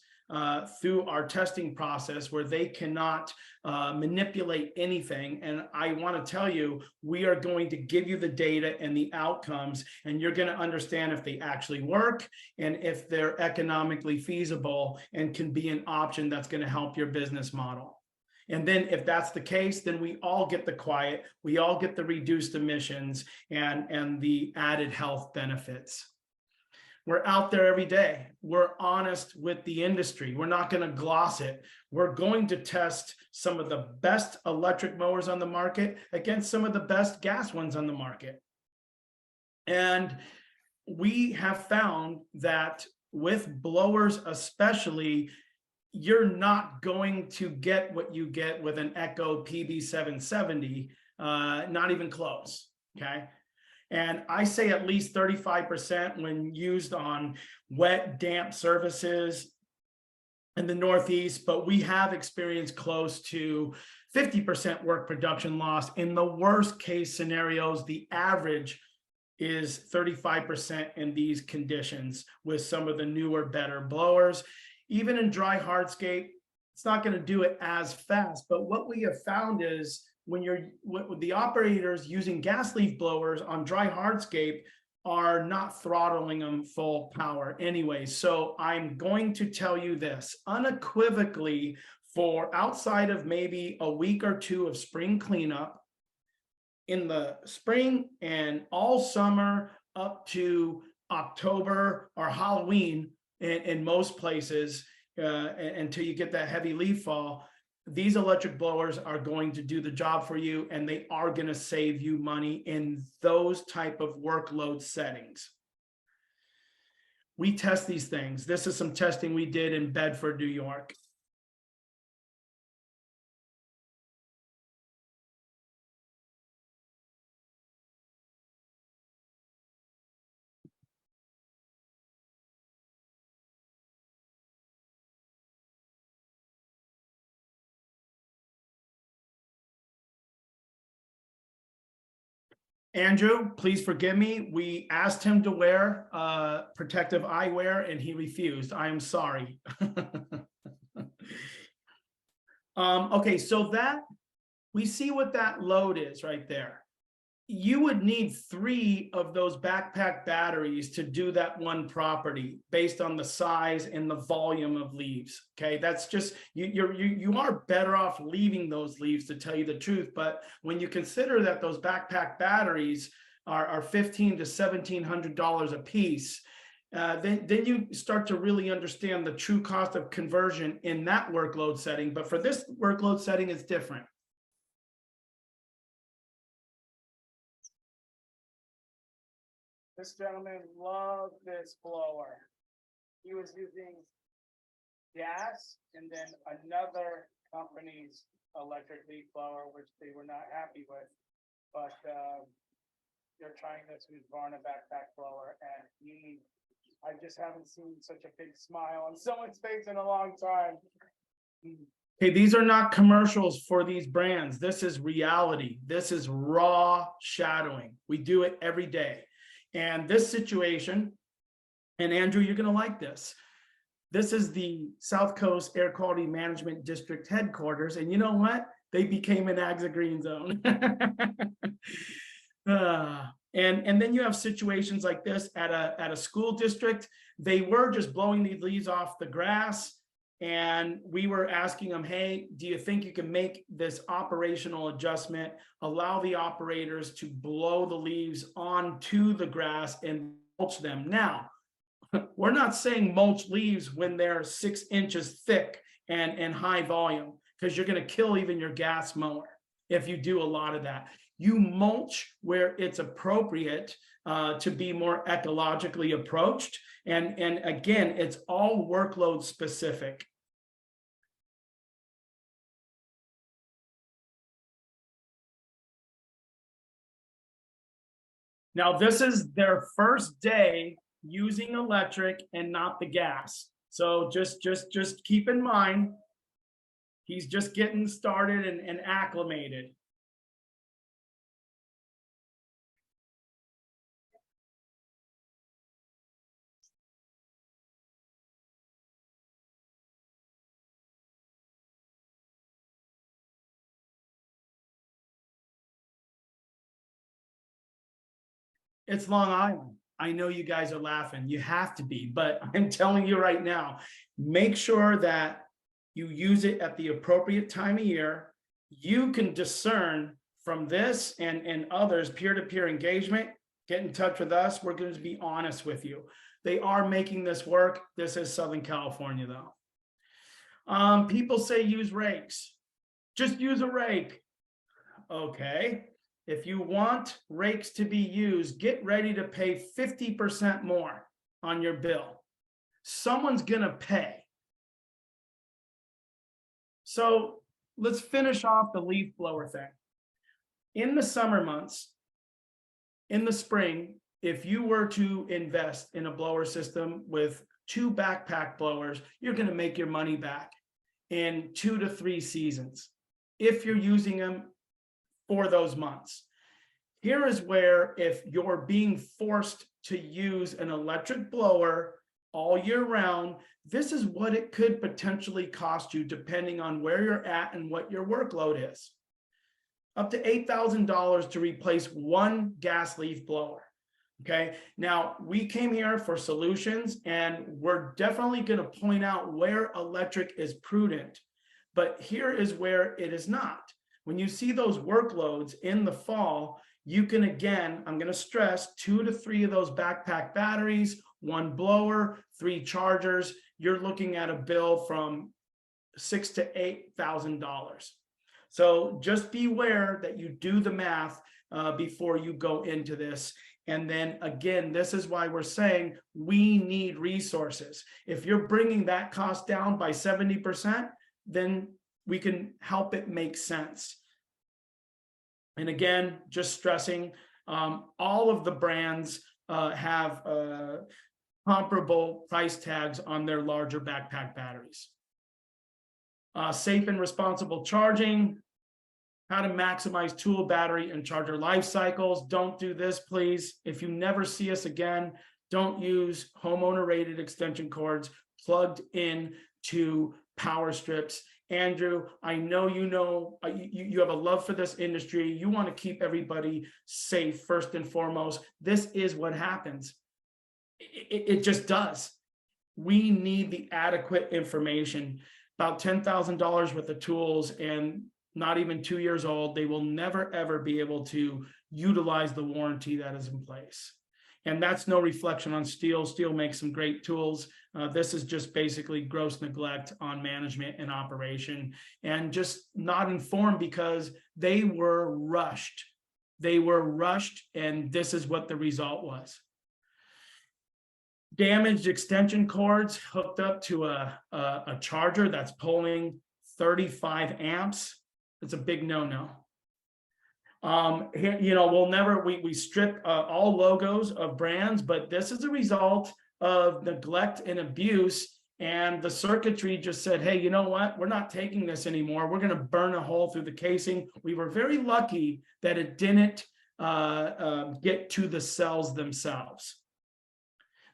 through our testing process, where they cannot manipulate anything. And I want to tell you, we are going to give you the data and the outcomes, and you're going to understand if they actually work and if they're economically feasible and can be an option that's going to help your business model. And then if that's the case, then we all get the quiet, we all get the reduced emissions and the added health benefits. We're out there every day. We're honest with the industry. We're not going to gloss it. We're going to test some of the best electric mowers on the market against some of the best gas ones on the market. And we have found that with blowers especially, you're not going to get what you get with an Echo PB770, not even close, okay? And I say at least 35% when used on wet, damp surfaces in the Northeast, but we have experienced close to 50% work production loss. In the worst case scenarios, the average is 35% in these conditions with some of the newer, better blowers. Even in dry hardscape, it's not going to do it as fast. But what we have found is when the operators using gas leaf blowers on dry hardscape are not throttling them full power anyway. So I'm going to tell you this unequivocally, for outside of maybe a week or two of spring cleanup, in the spring and all summer up to October or Halloween in most places, until you get that heavy leaf fall, these electric blowers are going to do the job for you, and they are going to save you money in those type of workload settings. We test these things. This is some testing we did in Bedford, New York. Andrew, please forgive me. We asked him to wear protective eyewear and he refused. I am sorry. Okay, so that we see what that load is right there. You would need 3 of those backpack batteries to do that one property based on the size and the volume of leaves. Okay, that's just you are better off leaving those leaves, to tell you the truth. But when you consider that those backpack batteries are $1,500 to $1,700 a piece, then you start to really understand the true cost of conversion in that workload setting. But for this workload setting, it's different. This gentleman loved this blower. He was using gas and then another company's electric leaf blower, which they were not happy with. But they're trying this with Varna backpack blower, and I just haven't seen such a big smile on someone's face in a long time. Okay, these are not commercials for these brands. This is reality. This is raw shadowing. We do it every day. And this situation, and Andrew, you're going to like this. This is the South Coast Air Quality Management District headquarters. And you know what? They became an AGZA green zone. And then you have situations like this at a school district. They were just blowing the leaves off the grass. And we were asking them, hey, do you think you can make this operational adjustment, allow the operators to blow the leaves onto the grass and mulch them? Now, we're not saying mulch leaves when they're 6 inches thick and high volume, because you're going to kill even your gas mower if you do a lot of that. You mulch where it's appropriate to be more ecologically approached. And again, it's all workload specific. Now, this is their first day using electric and not the gas. So just keep in mind, he's just getting started and acclimated. It's Long Island. I know you guys are laughing. You have to be, but I'm telling you right now, make sure that you use it at the appropriate time of year. You can discern from this and others, peer-to-peer engagement. Get in touch with us. We're going to be honest with you. They are making this work. This is Southern California, though. People say use rakes. Just use a rake. Okay. If you want rakes to be used, get ready to pay 50% more on your bill. Someone's going to pay. So let's finish off the leaf blower thing. In the summer months, in the spring, if you were to invest in a blower system with 2 backpack blowers, you're going to make your money back in 2 to 3 seasons if you're using them for those months. Here is where, if you're being forced to use an electric blower all year round, this is what it could potentially cost you depending on where you're at and what your workload is. Up to $8,000 to replace 1 gas leaf blower. Okay, now we came here for solutions, and we're definitely going to point out where electric is prudent, but here is where it is not. When you see those workloads in the fall, you can, again, I'm going to stress 2 to 3 of those backpack batteries, 1 blower, 3 chargers. You're looking at a bill from $6,000 to $8,000. So just beware that you do the math before you go into this. And then again, this is why we're saying we need resources. If you're bringing that cost down by 70%, then we can help it make sense. And again, just stressing, all of the brands have comparable price tags on their larger backpack batteries. Safe and responsible charging, how to maximize tool, battery, and charger life cycles. Don't do this, please. If you never see us again, don't use homeowner-rated extension cords plugged in to power strips. Andrew, I know you have a love for this industry. You want to keep everybody safe first and foremost. This is what happens. It just does. We need the adequate information. About $10,000 worth of tools, and not even 2 years old, they will never, ever be able to utilize the warranty that is in place. And that's no reflection on Steel. Steel makes some great tools. This is just basically gross neglect on management and operation, and just not informed because they were rushed. They were rushed, and this is what the result was. Damaged extension cords hooked up to a charger that's pulling 35 amps. It's a big no-no. Here, we strip all logos of brands, but this is a result of neglect and abuse. And the circuitry just said, hey, you know what? We're not taking this anymore. We're going to burn a hole through the casing. We were very lucky that it didn't get to the cells themselves.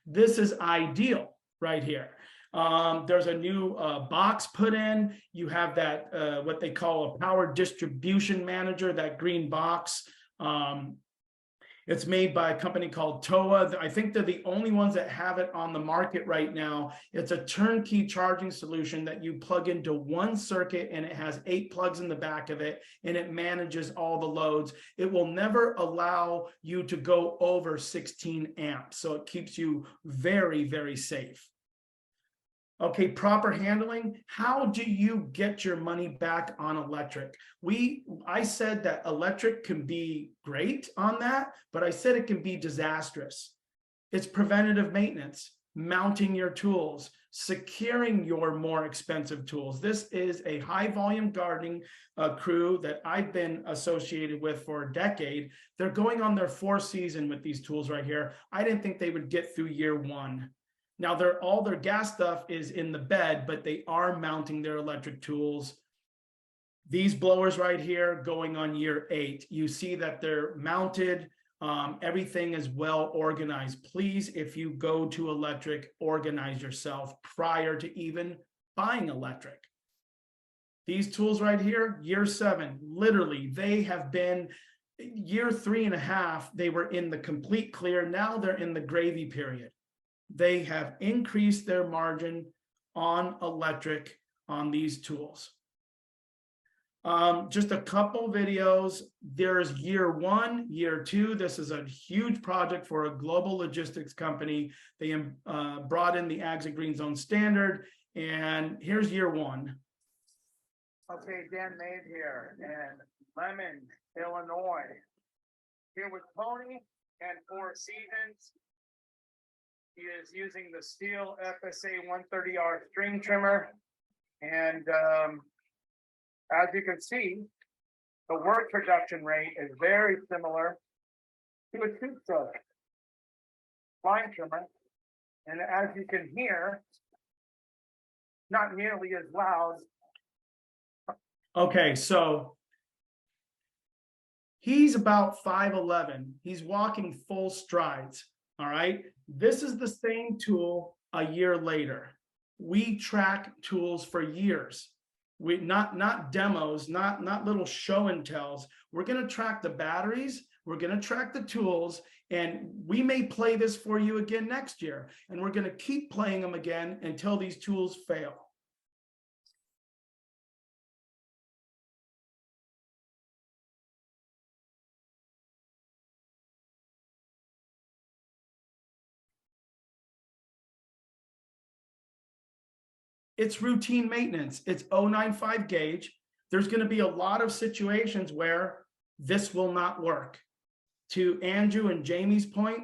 This is ideal right here. There's a new box put in. You have that, what they call a power distribution manager, that green box. It's made by a company called TOA. I think they're the only ones that have it on the market right now. It's a turnkey charging solution that you plug into one circuit, and it has 8 plugs in the back of it, and it manages all the loads. It will never allow you to go over 16 amps. So it keeps you very, very safe. Okay, proper handling. How do you get your money back on electric? I said that electric can be great on that, but I said it can be disastrous. It's preventative maintenance, mounting your tools, securing your more expensive tools. This is a high volume gardening crew that I've been associated with for a decade. They're going on their 4th season with these tools right here. I didn't think they would get through year 1. Now, all their gas stuff is in the bed, but they are mounting their electric tools. These blowers right here going on year 8, you see that they're mounted. Everything is well organized. Please, if you go to electric, organize yourself prior to even buying electric. These tools right here, year 7, literally, they have been year 3.5, they were in the complete clear. Now they're in the gravy period. They have increased their margin on electric on these tools. Just a couple videos. There's year 1, year 2. This is a huge project for a global logistics company. They brought in the AGZA Green Zone standard, and here's year 1. Okay, Dan Mabe here in Lemon, Illinois. Here with Tony and 4 Seasons. He is using the Steel FSA 130R string trimmer. And as you can see, the work production rate is very similar to a 2-stroke line trimmer. And as you can hear, not nearly as loud. Okay, so he's about 5'11". He's walking full strides. All right. This is the same tool a year later. We track tools for years. We not demos, not little show and tells. We're going to track the batteries. We're going to track the tools, and we may play this for you again next year. And we're going to keep playing them again until these tools fail. It's routine maintenance. It's 095 gauge. There's going to be a lot of situations where this will not work. To Andrew and Jamie's point,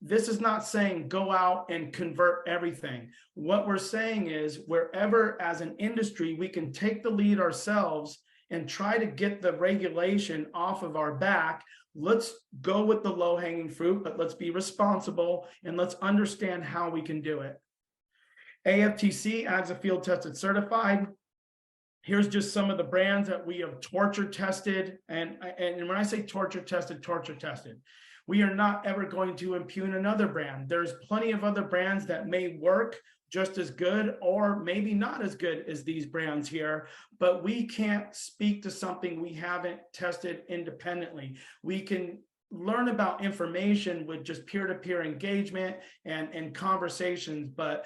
this is not saying go out and convert everything. What we're saying is wherever as an industry we can take the lead ourselves and try to get the regulation off of our back, let's go with the low-hanging fruit, but let's be responsible and let's understand how we can do it. AFTC, AGZA Field Tested Certified. Here's just some of the brands that we have torture tested. And when I say torture tested, we are not ever going to impugn another brand. There's plenty of other brands that may work just as good or maybe not as good as these brands here, but we can't speak to something we haven't tested independently. We can learn about information with just peer-to-peer engagement and conversations, but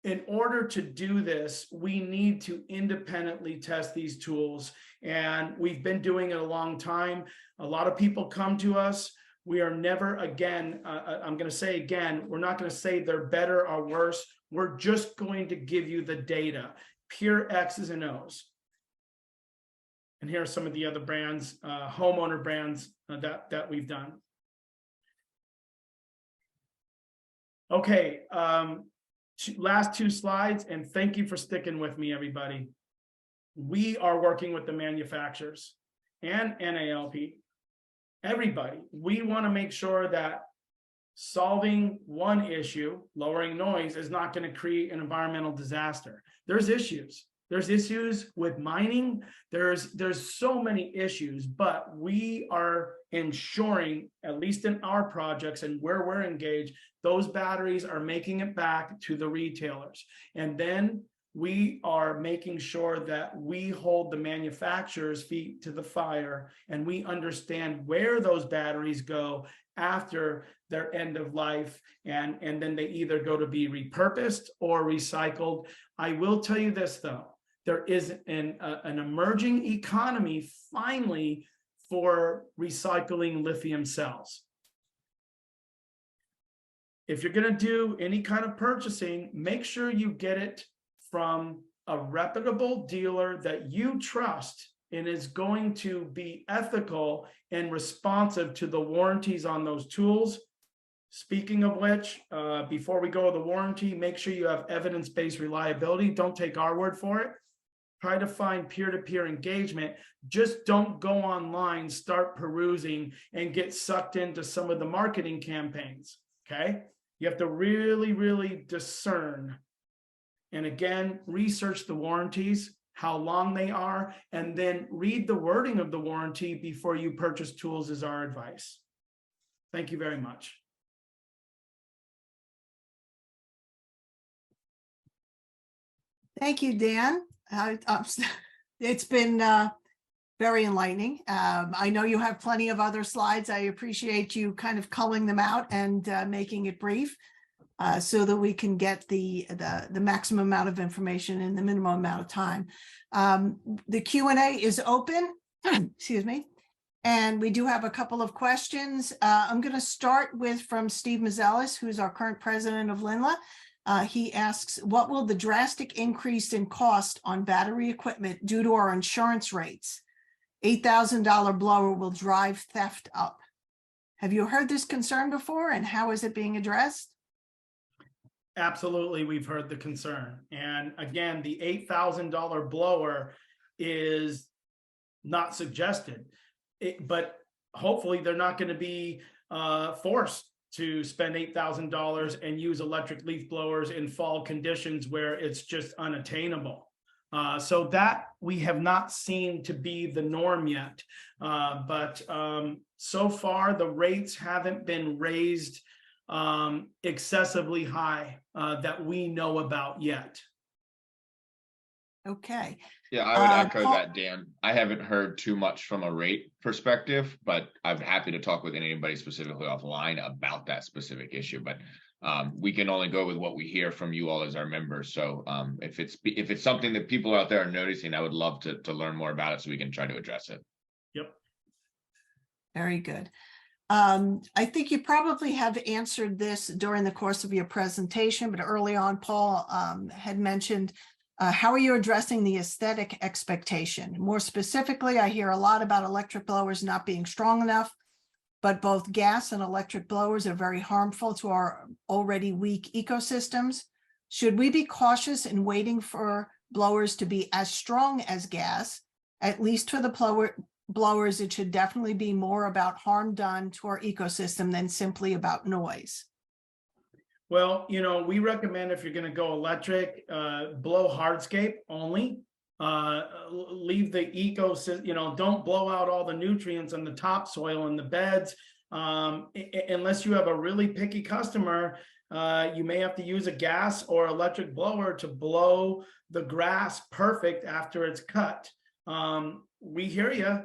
in order to do this, we need to independently test these tools. And we've been doing it a long time. A lot of people come to us. We are never, again, I'm going to say again, we're not going to say they're better or worse. We're just going to give you the data, pure X's and O's. And here are some of the other brands, homeowner brands that we've done. Okay, last two slides, and thank you for sticking with me, everybody. We are working with the manufacturers and NALP. Everybody, we want to make sure that solving one issue, lowering noise, is not going to create an environmental disaster. There's issues. There's issues with mining. There's so many issues, but we are ensuring, at least in our projects and where we're engaged, those batteries are making it back to the retailers. And then we are making sure that we hold the manufacturers' feet to the fire, and we understand where those batteries go after their end of life, and then they either go to be repurposed or recycled. I will tell you this, though. There is an emerging economy finally for recycling lithium cells. If you're going to do any kind of purchasing, make sure you get it from a reputable dealer that you trust and is going to be ethical and responsive to the warranties on those tools. Speaking of which, before we go to the warranty, make sure you have evidence-based reliability. Don't take our word for it. Try to find peer-to-peer engagement. Just don't go online, start perusing, and get sucked into some of the marketing campaigns, okay? You have to really, really discern. And again, research the warranties, how long they are, and then read the wording of the warranty before you purchase tools is our advice. Thank you very much. Thank you, Dan. It's been very enlightening. I know you have plenty of other slides. I appreciate you kind of culling them out and making it brief so that we can get the maximum amount of information in the minimum amount of time. The Q&A is open, excuse me, and we do have a couple of questions. I'm going to start with from Steve Mazelis, who's our current president of LINLA. He asks, what will the drastic increase in cost on battery equipment due to our insurance rates? $8,000 blower will drive theft up. Have you heard this concern before, and how is it being addressed? Absolutely, we've heard the concern. And again, the $8,000 blower is not suggested, but hopefully they're not going to be forced to spend $8,000 and use electric leaf blowers in fall conditions where it's just unattainable. So that we have not seen to be the norm yet. But so far, the rates haven't been raised excessively high that we know about yet. Okay. Yeah, I would echo that, Dan. I haven't heard too much from a rate perspective, but I'm happy to talk with anybody specifically offline about that specific issue. But we can only go with what we hear from you all as our members. So if it's something that people out there are noticing, I would love to learn more about it so we can try to address it. Yep. Very good. I think you probably have answered this during the course of your presentation, but early on, Paul had mentioned how are you addressing the aesthetic expectation? More specifically, I hear a lot about electric blowers not being strong enough, but both gas and electric blowers are very harmful to our already weak ecosystems. Should we be cautious in waiting for blowers to be as strong as gas? At least for the blowers, it should definitely be more about harm done to our ecosystem than simply about noise. Well, you know, we recommend if you're going to go electric, blow hardscape only. Leave the ecosystem, you know, don't blow out all the nutrients in the topsoil and the beds. Unless you have a really picky customer, you may have to use a gas or electric blower to blow the grass perfect after it's cut. We hear you.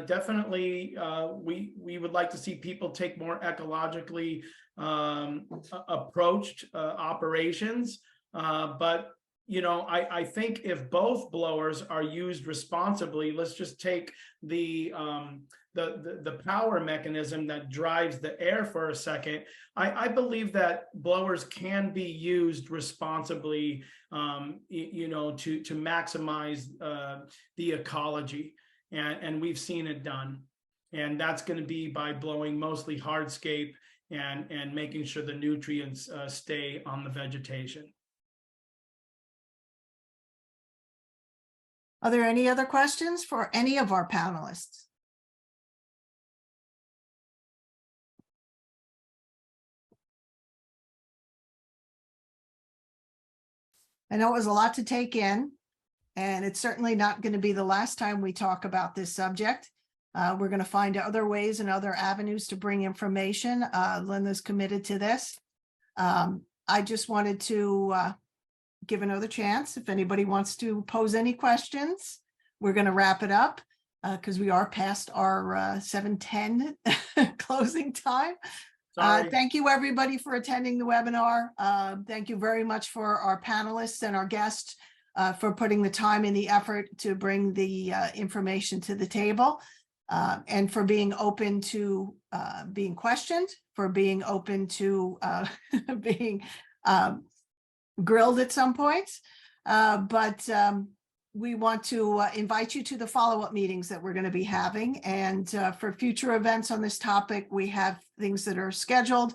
Definitely, we would like to see people take more ecologically approached operations. But you know, I think if both blowers are used responsibly, let's just take the power mechanism that drives the air for a second. I believe that blowers can be used responsibly, you know, to maximize the ecology, and we've seen it done. And that's going to be by blowing mostly hardscape and making sure the nutrients stay on the vegetation. Are there any other questions for any of our panelists? I know it was a lot to take in, and it's certainly not going to be the last time we talk about this subject. We're going to find other ways and other avenues to bring information. Linda's committed to this. I just wanted to give another chance. If anybody wants to pose any questions, we're going to wrap it up because we are past our 7:10 closing time. Thank you, everybody, for attending the webinar. Thank you very much for our panelists and our guests for putting the time and the effort to bring the information to the table, and for being open to being questioned, for being open to being grilled at some points. But we want to invite you to the follow-up meetings that we're going to be having. And for future events on this topic, we have things that are scheduled.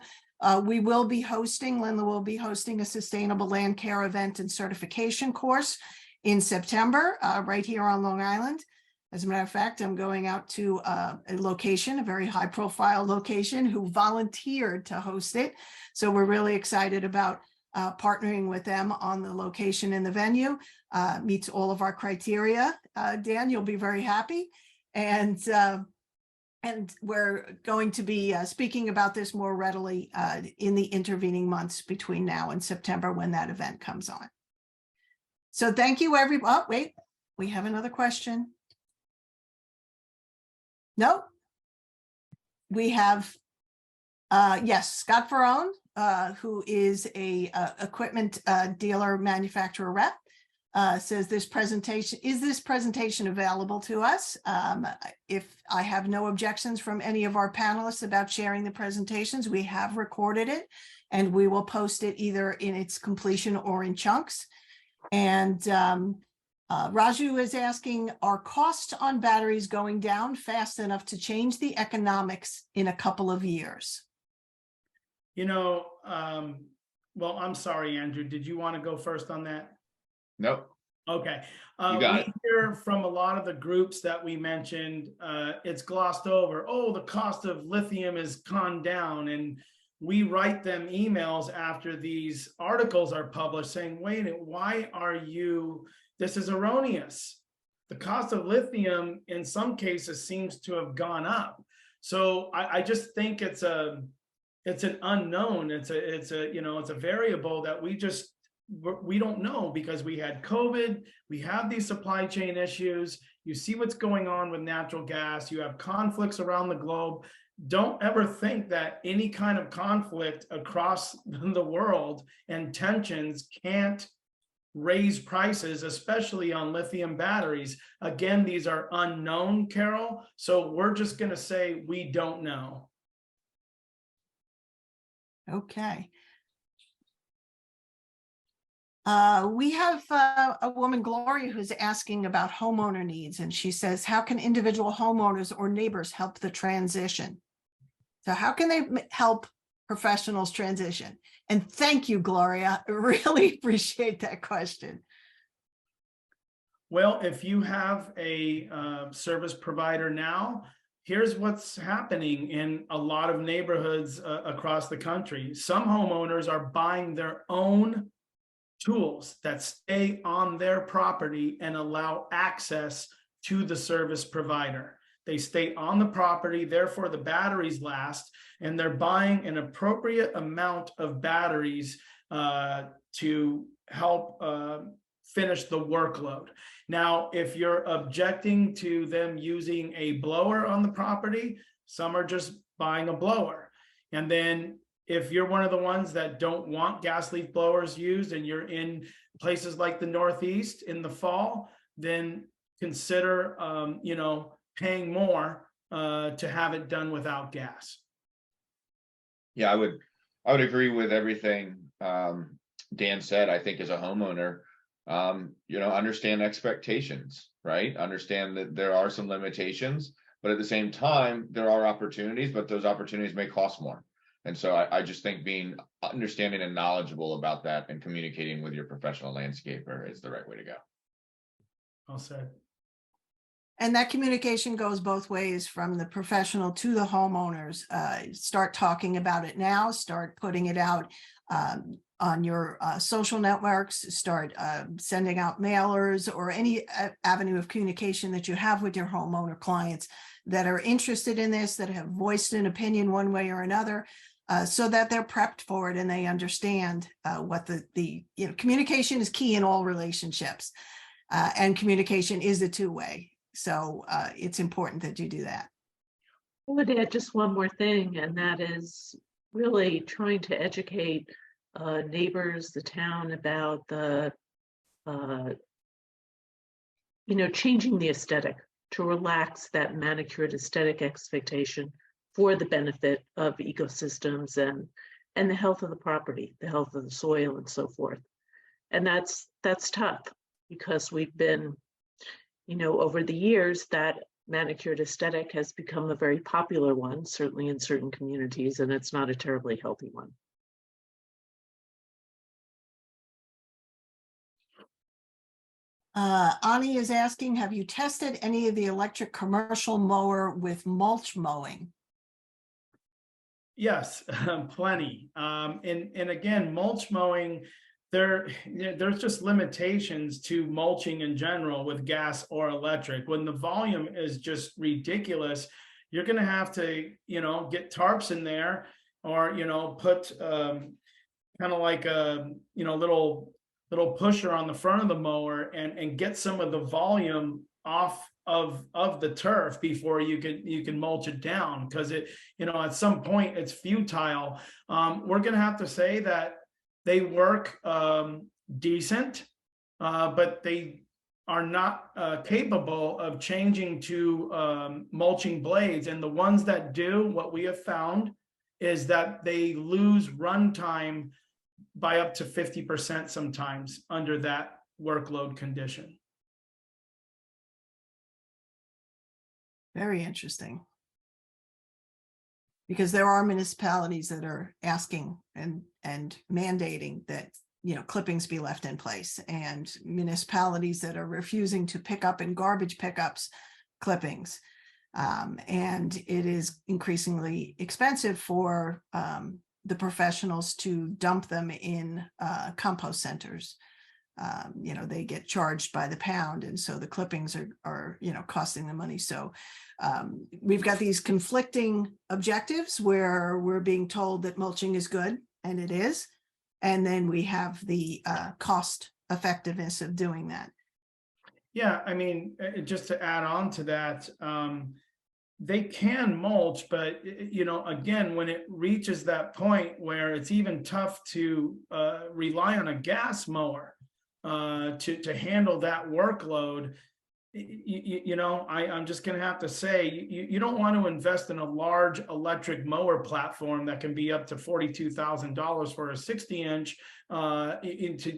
We will be hosting, Linda will be hosting a sustainable land care event and certification course in September, right here on Long Island. As a matter of fact, I'm going out to a location, a very high profile location, who volunteered to host it. So we're really excited about partnering with them on the location and the venue. Meets all of our criteria. Dan, you'll be very happy. And we're going to be speaking about this more readily in the intervening months between now and September when that event comes on. So thank you, everybody. Oh, wait, we have another question. No, we have, yes, Scott Ferrone, who is a equipment dealer manufacturer rep, says this presentation available to us? If I have no objections from any of our panelists about sharing the presentations, we have recorded it and we will post it either in its completion or in chunks. And Raju is asking, are costs on batteries going down fast enough to change the economics in a couple of years? You know, well, I'm sorry, Andrew, did you want to go first on that? Nope. Okay. You got we it. hear from a lot of the groups that we mentioned, it's glossed over. Oh, the cost of lithium has gone down. And we write them emails after these articles are published saying, wait, why are you, this is erroneous. The cost of lithium in some cases seems to have gone up. So I just think it's an unknown. It's a variable that we don't know, because we had COVID, we have these supply chain issues. You see what's going on with natural gas. You have conflicts around the globe. Don't ever think that any kind of conflict across the world and tensions can't raise prices, especially on lithium batteries. Again, these are unknown, Carol. So we're just going to say we don't know. Okay. We have a woman, Gloria, who's asking about homeowner needs, and she says, how can individual homeowners or neighbors help the transition? So how can they help professionals transition? And thank you, Gloria. I really appreciate that question. Well, if you have a service provider now, here's what's happening in a lot of neighborhoods across the country. Some homeowners are buying their own tools that stay on their property and allow access to the service provider. They stay on the property, therefore the batteries last, and they're buying an appropriate amount of batteries to help finish the workload. Now, if you're objecting to them using a blower on the property, some are just buying a blower. And then if you're one of the ones that don't want gas leaf blowers used and you're in places like the Northeast in the fall, then consider, paying more to have it done without gas. Yeah, I would agree with everything Dan said. I think as a homeowner, understand expectations, right? Understand that there are some limitations, but at the same time, there are opportunities, but those opportunities may cost more. And so I just think being understanding and knowledgeable about that and communicating with your professional landscaper is the right way to go. Well said. And that communication goes both ways, from the professional to the homeowners. Start talking about it now, start putting it out on your social networks, start sending out mailers or any avenue of communication that you have with your homeowner clients that are interested in this, that have voiced an opinion one way or another, so that they're prepped for it and they understand what the communication is key in all relationships, and communication is a two-way. So it's important that you do that. I would add just one more thing, and that is really trying to educate neighbors, the town, about the, changing the aesthetic, to relax that manicured aesthetic expectation for the benefit of ecosystems and the health of the property, the health of the soil and so forth. And that's tough, because we've been, over the years, that manicured aesthetic has become a very popular one, certainly in certain communities, and it's not a terribly healthy one. Ani is asking, have you tested any of the electric commercial mower with mulch mowing? Yes, plenty. And again, mulch mowing, there's just limitations to mulching in general with gas or electric. When the volume is just ridiculous, you're going to have to, get tarps in there, or, put kind of like a, little pusher on the front of the mower and get some of the volume off of the turf before you can mulch it down, because it, at some point it's futile. We're going to have to say that they work decent, but they are not capable of changing to mulching blades. And the ones that do, what we have found is that they lose runtime by up to 50% sometimes under that workload condition. Very interesting. Because there are municipalities that are asking and mandating that, clippings be left in place, and municipalities that are refusing to pick up in garbage pickups clippings. And it is increasingly expensive for the professionals to dump them in compost centers. They get charged by the pound, and so the clippings are costing them money. So we've got these conflicting objectives where we're being told that mulching is good, and it is, and then we have the cost effectiveness of doing that. Yeah, I mean, just to add on to that, they can mulch, but again, when it reaches that point where it's even tough to rely on a gas mower to handle that workload, I'm just going to have to say, you don't want to invest in a large electric mower platform that can be up to $42,000 for a 60-inch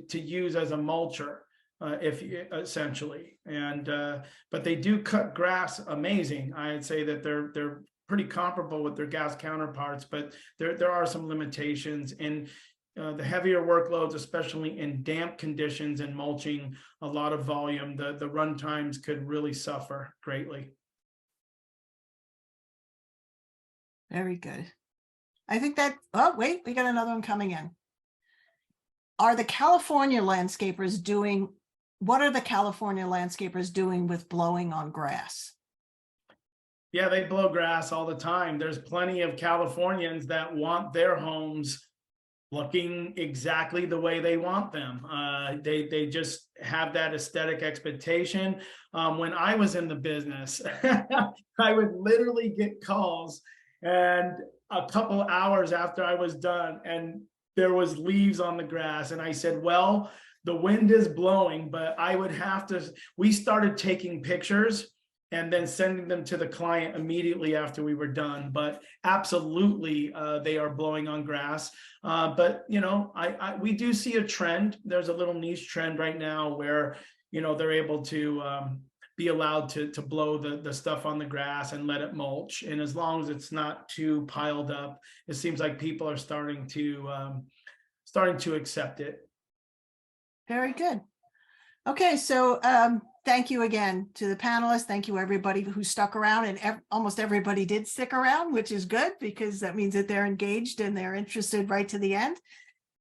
to use as a mulcher. If essentially, but they do cut grass amazing. I'd say that they're pretty comparable with their gas counterparts, but there are some limitations, and the heavier workloads, especially in damp conditions and mulching a lot of volume, the run times could really suffer greatly. Very good. I think that, oh, wait, we got another one coming in. Are the California landscapers doing, what are the California landscapers doing with blowing on grass? Yeah, they blow grass all the time. There's plenty of Californians that want their homes looking exactly the way they want them. They just have that aesthetic expectation. When I was in the business, I would literally get calls, and a couple hours after I was done, and there was leaves on the grass, and I said, well, the wind is blowing, but I would have to, we started taking pictures and then sending them to the client immediately after we were done. But absolutely, they are blowing on grass. But we do see a trend. There's a little niche trend right now where they're able to be allowed to blow the stuff on the grass and let it mulch. And as long as it's not too piled up, it seems like people are starting to accept it. Very good. Okay, so thank you again to the panelists. Thank you everybody who stuck around, and almost everybody did stick around, which is good because that means that they're engaged and they're interested right to the end.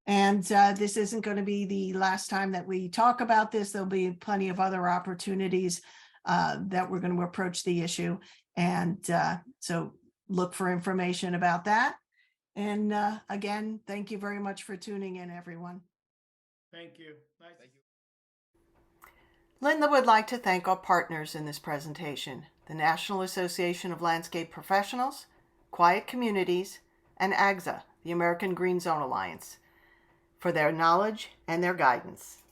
And this isn't going to be the last time that we talk about this. There'll be plenty of other opportunities that we're going to approach the issue. And so look for information about that. And again, thank you very much for tuning in, everyone. Thank you. Nice. Thank you. Linda would like to thank our partners in this presentation, the National Association of Landscape Professionals, Quiet Communities, and AGZA, the American Green Zone Alliance, for their knowledge and their guidance.